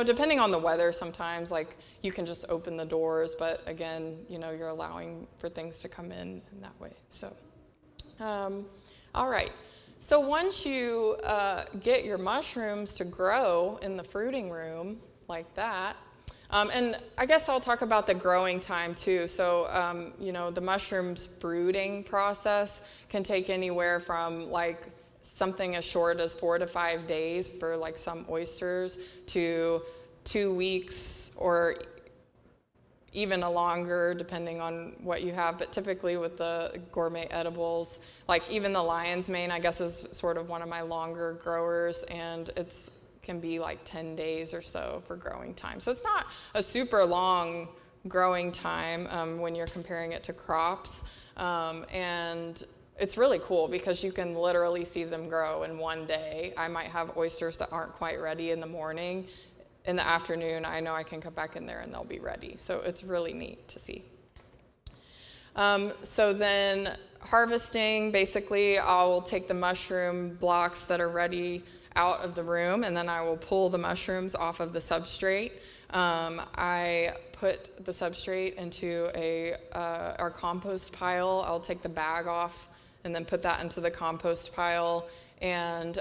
depending on the weather, sometimes like you can just open the doors, but again, you're allowing for things to come in that way. So, all right. So once you get your mushrooms to grow in the fruiting room like that, and I guess I'll talk about the growing time too. So, the mushrooms fruiting process can take anywhere from like something as short as 4 to 5 days for like some oysters to 2 weeks or even a longer, depending on what you have. But typically with the gourmet edibles, like even the lion's mane, I guess, is sort of one of my longer growers, and it's can be like 10 days or so for growing time. So it's not a super long growing time when you're comparing it to crops. And it's really cool because you can literally see them grow in one day. I might have oysters that aren't quite ready in the morning. In the afternoon, I know I can come back in there and they'll be ready. So it's really neat to see. So then harvesting, basically I will take the mushroom blocks that are ready out of the room, and then I will pull the mushrooms off of the substrate. I put the substrate into our compost pile. I'll take the bag off and then put that into the compost pile. And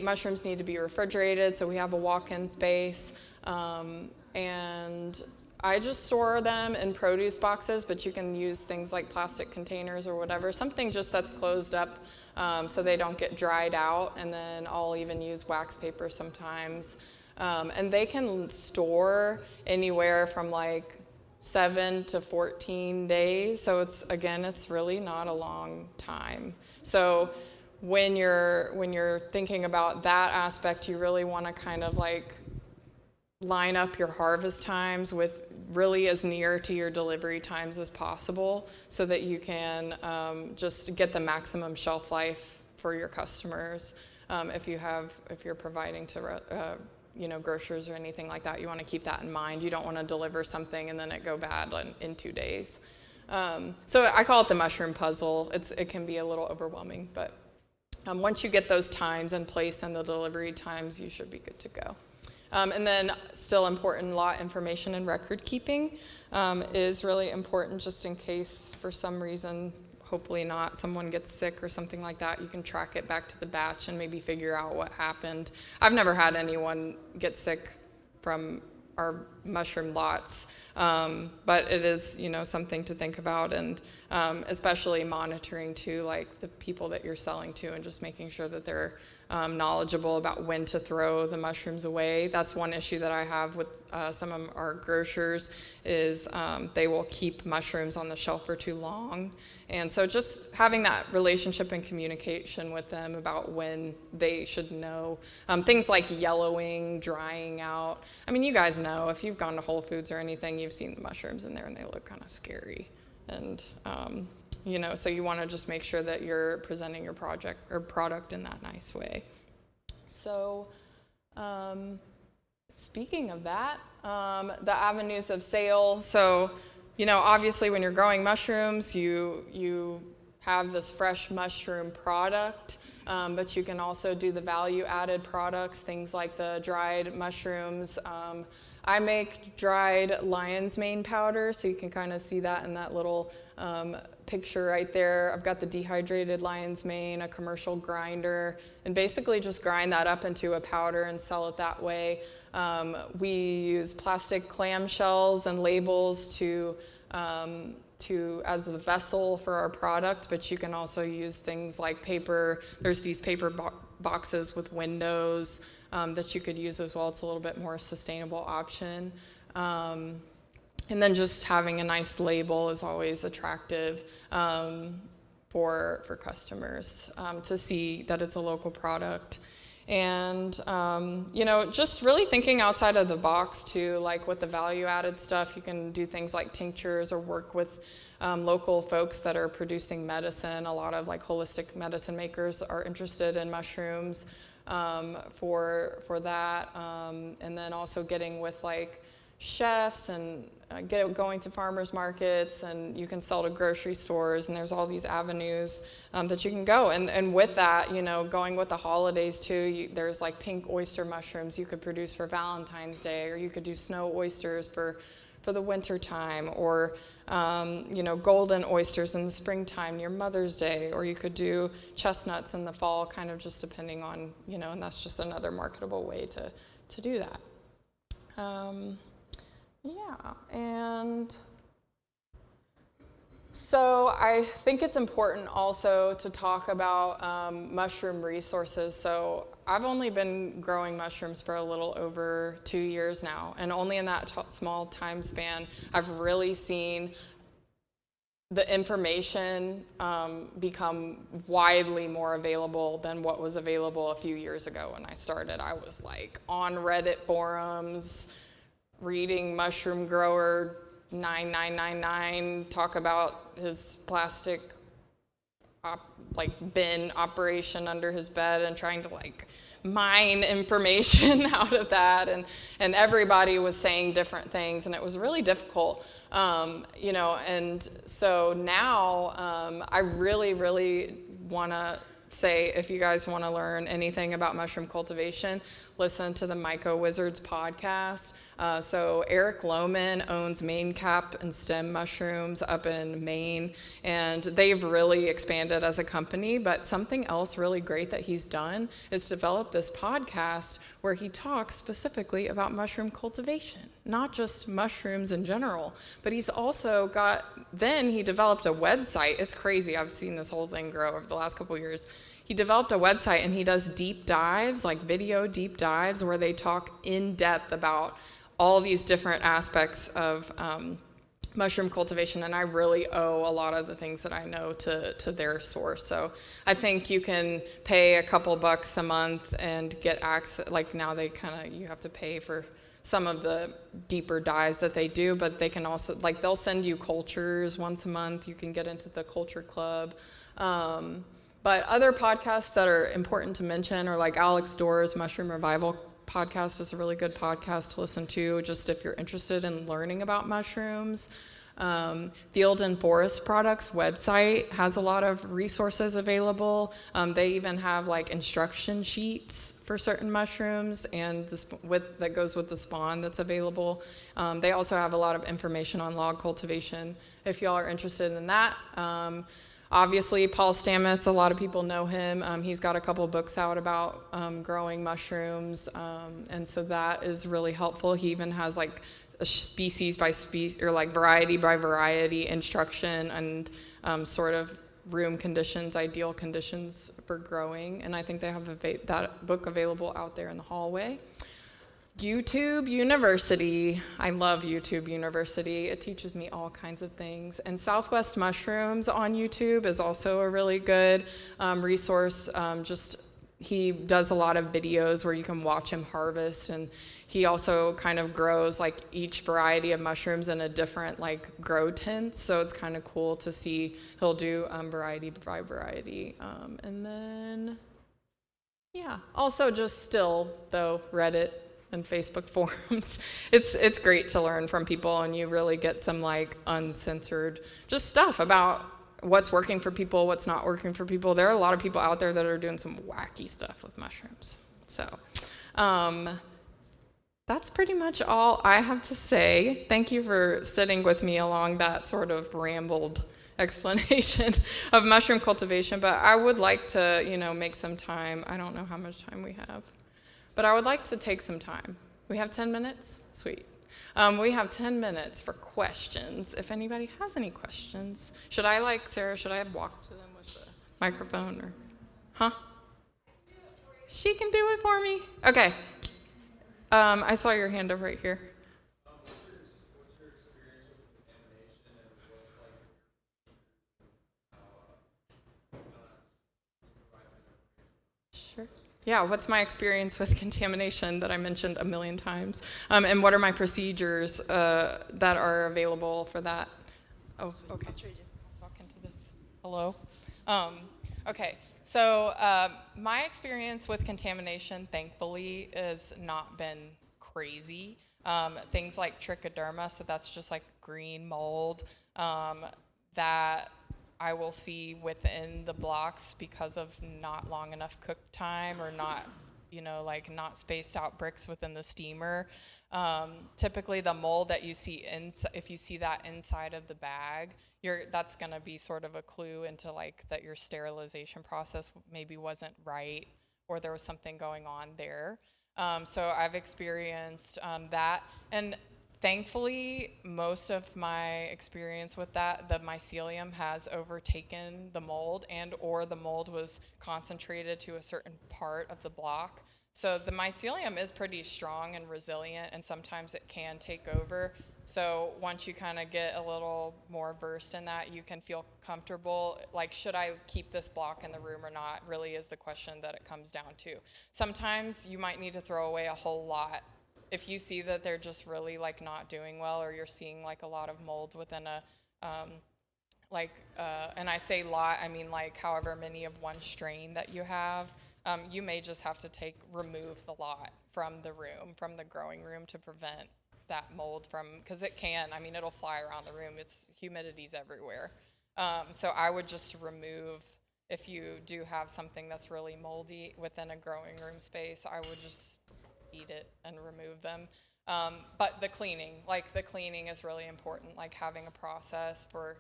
mushrooms need to be refrigerated, so we have a walk-in space. And I just store them in produce boxes, but you can use things like plastic containers or whatever, something just that's closed up so they don't get dried out. And then I'll even use wax paper sometimes. And they can store anywhere from like 7 to 14 days. So it's really not a long time. So when you're thinking about that aspect, you really want to kind of like line up your harvest times with really as near to your delivery times as possible, so that you can just get the maximum shelf life for your customers. If you're providing to grocers or anything like that, you want to keep that in mind. You don't want to deliver something and then it go bad in 2 days. So I call it the mushroom puzzle. It can be a little overwhelming, but once you get those times in place and the delivery times, you should be good to go. And then still important, lot information and record keeping is really important, just in case for some reason, hopefully not, someone gets sick or something like that. You can track it back to the batch and maybe figure out what happened. I've never had anyone get sick from our mushroom lots. But it is, something to think about, and especially monitoring too, like the people that you're selling to, and just making sure that they're knowledgeable about when to throw the mushrooms away. That's one issue that I have with some of our grocers is they will keep mushrooms on the shelf for too long. And so just having that relationship and communication with them about when they should know. Things like yellowing, drying out. I mean, you guys know, if you've gone to Whole Foods or anything, you've seen the mushrooms in there and they look kind of scary. And so you want to just make sure that you're presenting your product in that nice way. So speaking of that, the avenues of sale. So, obviously when you're growing mushrooms, you have this fresh mushroom product, but you can also do the value-added products, things like the dried mushrooms. I make dried lion's mane powder, so you can kind of see that in that little picture right there. I've got the dehydrated lion's mane, a commercial grinder, and basically just grind that up into a powder and sell it that way. We use plastic clamshells and labels to as the vessel for our product, but you can also use things like paper. There's these paper boxes with windows that you could use as well. It's a little bit more sustainable option. And then just having a nice label is always attractive for customers to see that it's a local product. And, just really thinking outside of the box too, like with the value-added stuff, you can do things like tinctures or work with local folks that are producing medicine. A lot of like holistic medicine makers are interested in mushrooms for that. And then also getting with like chefs and going to farmers markets, and you can sell to grocery stores, and there's all these avenues that you can go. And with that, going with the holidays too, there's like pink oyster mushrooms you could produce for Valentine's Day, or you could do snow oysters for the winter time, or golden oysters in the springtime near Mother's Day, or you could do chestnuts in the fall, kind of just depending on, and that's just another marketable way to do that. Yeah, and so I think it's important also to talk about mushroom resources. So I've only been growing mushrooms for a little over 2 years now, and only in that small time span, I've really seen the information become widely more available than what was available a few years ago when I started. I was like on Reddit forums, reading Mushroom Grower 9999 talk about his plastic bin operation under his bed, and trying to mine information out of that, and everybody was saying different things, and it was really difficult, and so now I really want to say, if you guys want to learn anything about mushroom cultivation, listen to the Myco Wizards podcast. So Eric Lohman owns Maine Cap and Stem Mushrooms up in Maine, and they've really expanded as a company. But something else really great that he's done is develop this podcast where he talks specifically about mushroom cultivation, not just mushrooms in general, but he's also he developed a website. It's crazy. I've seen this whole thing grow over the last couple of years. He developed a website, and he does deep dives, like video deep dives, where they talk in depth about all these different aspects of mushroom cultivation, and I really owe a lot of the things that I know to their source. So I think you can pay a couple bucks a month and get access. Like now you have to pay for some of the deeper dives that they do, but they can also, they'll send you cultures once a month. You can get into the culture club. But other podcasts that are important to mention are like Alex Dorr's Mushroom Revival podcast is a really good podcast to listen to, just if you're interested in learning about mushrooms. Field and Forest Products website has a lot of resources available. They even have instruction sheets for certain mushrooms, and that goes with the spawn that's available. They also have a lot of information on log cultivation if y'all are interested in that. Obviously, Paul Stamets, a lot of people know him. He's got a couple books out about growing mushrooms, and so that is really helpful. He even has a species by species, or like variety by variety instruction, and sort of room conditions, ideal conditions for growing. And I think they have that book available out there in the hallway. YouTube University. I love YouTube University. It teaches me all kinds of things. And Southwest Mushrooms on YouTube is also a really good resource. He does a lot of videos where you can watch him harvest, and he also kind of grows like each variety of mushrooms in a different like grow tent. So it's kind of cool to see. He'll do variety by variety. And then, yeah, also just still though, Reddit and Facebook forums. It's great to learn from people, and you really get some like uncensored just stuff about what's working for people, what's not working for people. There are a lot of people out there that are doing some wacky stuff with mushrooms. So that's pretty much all I have to say. Thank you for sitting with me along that sort of rambled explanation of mushroom cultivation, but I would like to, make some time. I don't know how much time we have, but I would like to take some time. We have 10 minutes? Sweet. We have 10 minutes for questions. If anybody has any questions, Sarah, should I walk to them with the microphone or, huh? She can do it for me. Okay. I saw your hand over right here. What's your experience with contamination, and what's like Sure. Yeah, what's my experience with contamination that I mentioned a million times? And what are my procedures that are available for that? Oh, okay. I'll walk into this. Hello? Okay, so my experience with contamination, thankfully, has not been crazy. Things like trichoderma, so that's just like green mold, that I will see within the blocks because of not long enough cook time, or not, not spaced out bricks within the steamer. Typically the mold that you see if you see that inside of the bag, that's gonna be sort of a clue into like that your sterilization process maybe wasn't right, or there was something going on there. So I've experienced that, and thankfully, most of my experience with that, the mycelium has overtaken the mold, or the mold was concentrated to a certain part of the block. So the mycelium is pretty strong and resilient, and sometimes it can take over. So once you kind of get a little more versed in that, you can feel comfortable. Like, should I keep this block in the room or not, really is the question that it comes down to. Sometimes you might need to throw away a whole lot if you see that they're just really like not doing well, or you're seeing like a lot of mold within a and I say lot, I mean like however many of one strain that you have, you may just have to remove the lot from the growing room, to prevent that mold because it'll fly around the room. Humidity's everywhere. So I would just remove, if you do have something that's really moldy within a growing room space, I would just eat it and remove them. But the cleaning is really important, like having a process for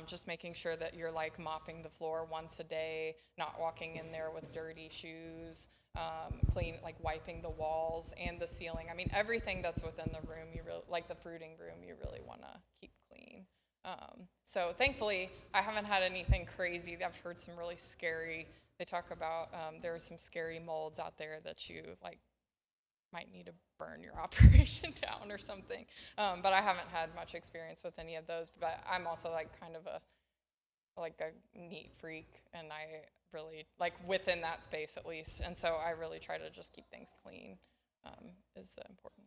just making sure that you're like mopping the floor once a day, not walking in there with dirty shoes, like wiping the walls and the ceiling. I mean, everything that's within the room, like the fruiting room, you really want to keep clean. So thankfully, I haven't had anything crazy. I've heard some really scary, they talk about there are some scary molds out there that you like might need to burn your operation down or something. But I haven't had much experience with any of those. But I'm also like kind of a neat freak, and I really like within that space at least. And so I really try to just keep things clean. Is important.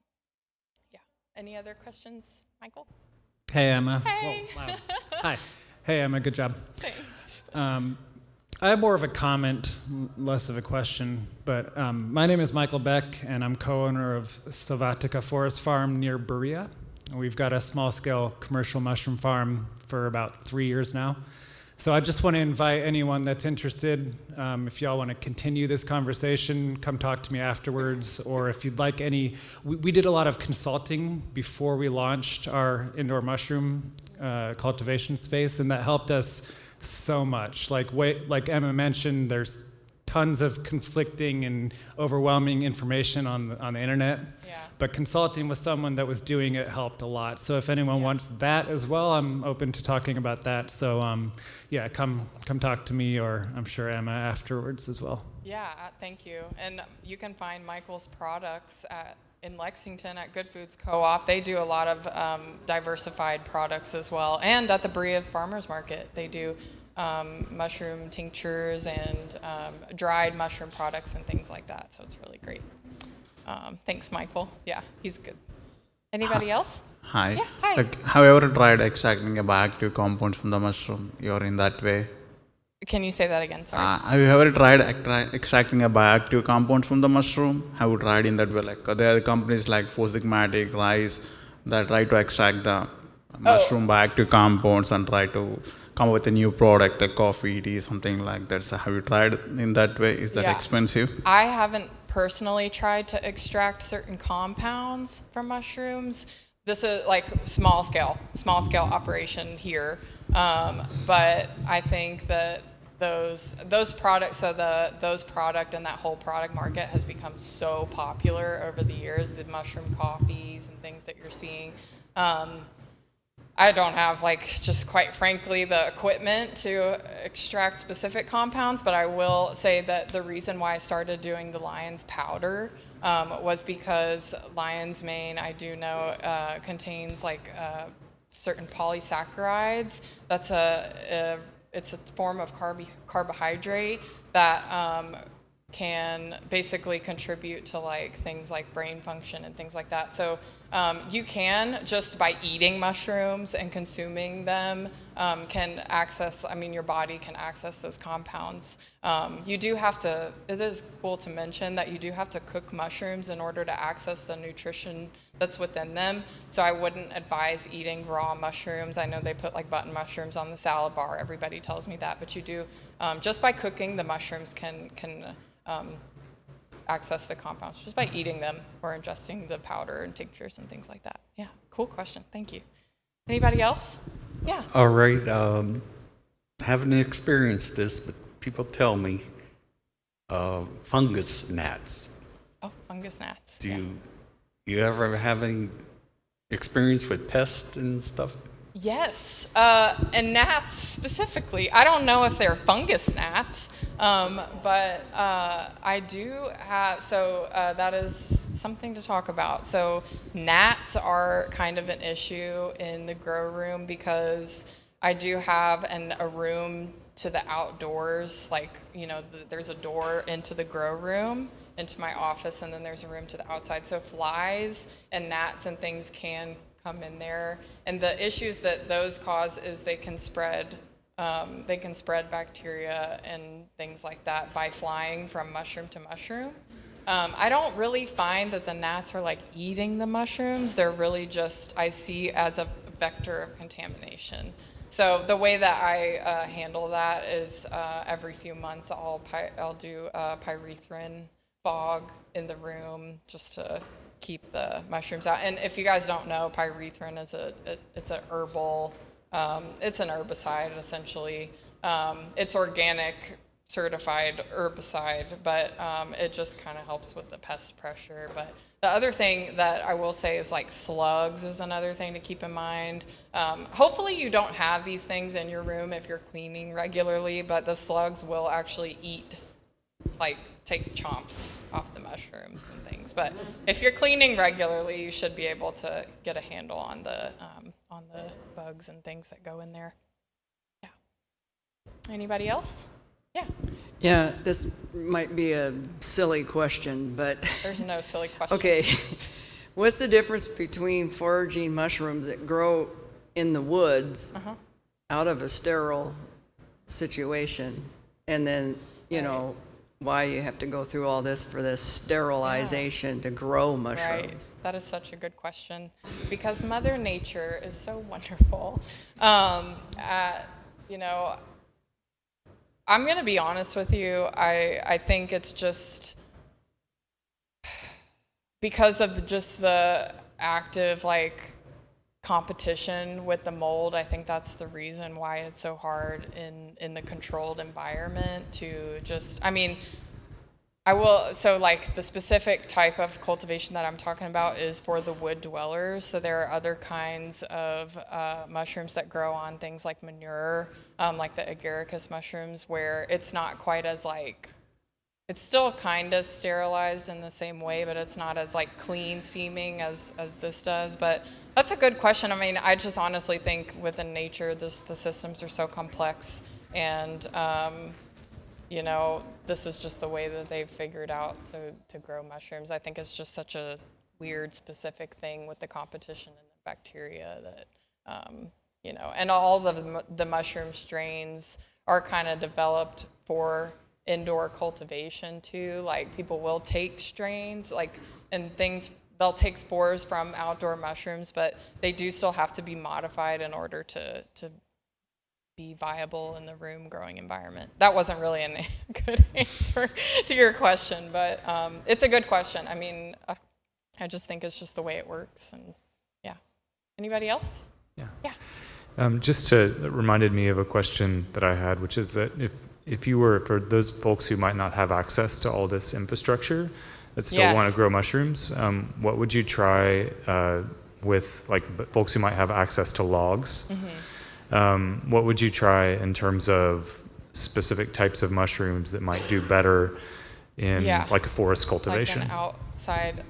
Yeah. Any other questions, Michael? Hey, Emma. Hey. Whoa, wow. Hi. Hey, Emma. Good job. Thanks. I have more of a comment, less of a question, but my name is Michael Beck, and I'm co-owner of Sylvatica Forest Farm near Berea. We've got a small-scale commercial mushroom farm for about 3 years now. So I just want to invite anyone that's interested, if y'all want to continue this conversation, come talk to me afterwards, or if you'd like we did a lot of consulting before we launched our indoor mushroom cultivation space, and that helped us so much. Like Emma mentioned, there's tons of conflicting and overwhelming information on the internet. Yeah. But consulting with someone that was doing it helped a lot. So if anyone wants that as well, I'm open to talking about that. So yeah, come talk to me, or I'm sure Emma afterwards as well. Yeah, thank you. And you can find Michael's products in Lexington at Good Foods Co-op. They do a lot of diversified products as well. And at the Berea Farmers Market, they do mushroom tinctures and dried mushroom products and things like that. So it's really great. Thanks, Michael. Yeah, he's good. Anybody else? Hi. Yeah, hi. Like, have you ever tried extracting bioactive compounds from the mushroom? You're in that way. Can you say that again? Sorry. Have you ever tried extracting bioactive compounds from the mushroom? Have you tried in that way? Like, there are companies like Fosigmatic, Rice that try to extract the mushroom bioactive compounds and try to come up with a new product, a coffee, tea, something like that. So have you tried in that way? Is that expensive? I haven't personally tried to extract certain compounds from mushrooms. This is like small scale operation here. But I think that those products, those product and that whole product market has become so popular over the years, the mushroom coffees and things that you're seeing. I don't have, just quite frankly, the equipment to extract specific compounds, but I will say that the reason why I started doing the lion's powder was because lion's mane, I do know, contains certain polysaccharides. It's a form of carbohydrate that can basically contribute to things like brain function and things like that. So you can, just by eating mushrooms and consuming them, can access, your body can access those compounds. You do have to, it is cool to mention that you do have to cook mushrooms in order to access the nutrition that's within them. So I wouldn't advise eating raw mushrooms. I know they put button mushrooms on the salad bar. Everybody tells me that, but you do, just by cooking, the mushrooms can access the compounds just by eating them or ingesting the powder and tinctures and things like that. Yeah, cool question. Thank you. Anybody else? Yeah. All right. Haven't experienced this, but people tell me fungus gnats. Oh, fungus gnats. Do you ever have any experience with pests and stuff? Yes, and gnats specifically. I don't know if they're fungus gnats, but I do have, so that is something to talk about. So gnats are kind of an issue in the grow room because I do have a room to the outdoors, there's a door into the grow room, into my office, and then there's a room to the outside. So flies and gnats and things can come in there, and the issues that those cause is they can spread bacteria and things like that by flying from mushroom to mushroom. I don't really find that the gnats are eating the mushrooms. They're really just, I see as a vector of contamination. So the way that I handle that is every few months I'll do pyrethrin fog in the room just to keep the mushrooms out. And if you guys don't know, pyrethrin is it's an herbal, it's an herbicide essentially. It's organic certified herbicide, but it just kind of helps with the pest pressure. But the other thing that I will say is slugs is another thing to keep in mind. Hopefully you don't have these things in your room if you're cleaning regularly, but the slugs will actually eat, take chomps off the mushrooms and things. But if you're cleaning regularly, you should be able to get a handle on the bugs and things that go in there. Yeah. Anybody else? Yeah. Yeah, this might be a silly question, but There's no silly question. okay. What's the difference between foraging mushrooms that grow in the woods out of a sterile situation, and then, why you have to go through all this for this sterilization to grow mushrooms? Right. That is such a good question because Mother Nature is so wonderful. I'm going to be honest with you. I think it's just because of the active competition with the mold. I think that's the reason why it's so hard in the controlled environment to just, I will, so like the specific type of cultivation that I'm talking about is for the wood dwellers. So there are other kinds of mushrooms that grow on things like manure, like the agaricus mushrooms, where it's not quite as like, it's still kind of sterilized in the same way, but it's not as like clean seeming as this does. But that's a good question. I mean, I just honestly think within nature, the systems are so complex, and you know, this is just the way that they've figured out to grow mushrooms. I think it's just such a weird, specific thing with the competition and the bacteria that, you know, and all the mushroom strains are kind of developed for indoor cultivation too. Like people will take strains, like, and things, they'll take spores from outdoor mushrooms, but they do still have to be modified in order to be viable in the room growing environment. That wasn't really a good answer to your question, but it's a good question. I mean, I just think it's just the way it works, and yeah. Anybody else? Yeah. Yeah. It reminded me of a question that I had, which is that if you were, for those folks who might not have access to all this infrastructure that still want to grow mushrooms, what would you try with like folks who might have access to logs? What would you try in terms of specific types of mushrooms that might do better in like a forest cultivation? Like an outside,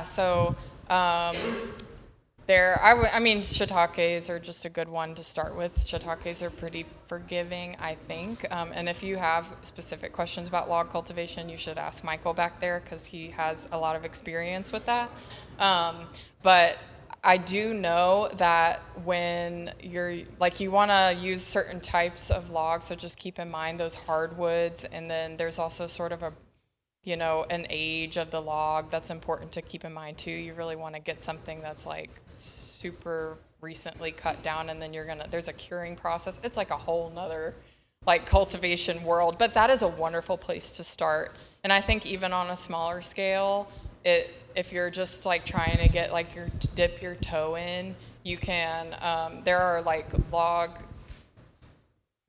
so I mean, shiitakes are just a good one to start with. Shiitakes are pretty forgiving, I think. And if you have specific questions about log cultivation, you should ask Michael back there because he has a lot of experience with that. But I do know that when you want to use certain types of logs, so just keep in mind those hardwoods, and then there's also sort of an age of the log that's important to keep in mind too. You really want to get something that's like super recently cut down, and then there's a curing process. It's like a whole nother like cultivation world, but that is a wonderful place to start. And I think even on a smaller scale, if you're just like trying to get like dip your toe in, you can, there are like log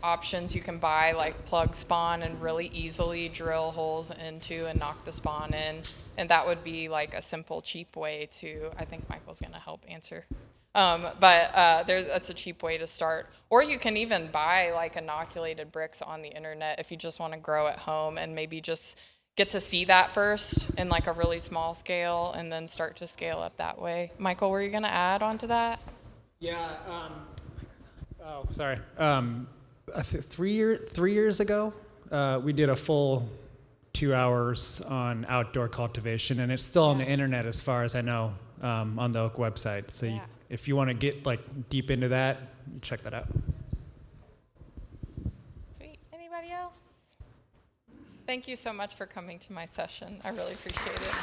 options you can buy, like plug spawn, and really easily drill holes into and knock the spawn in. And that would be like a simple, cheap way to, I think Michael's gonna help answer. That's a cheap way to start. Or you can even buy like inoculated bricks on the internet if you just wanna grow at home and maybe just get to see that first in like a really small scale and then start to scale up that way. Michael, were you gonna add on to that? Yeah, sorry. I think 3 years ago, we did a full 2 hours on outdoor cultivation, and it's still on the internet as far as I know, on the Oak website. So if you want to get like deep into that, check that out. Sweet. Anybody else? Thank you so much for coming to my session. I really appreciate it.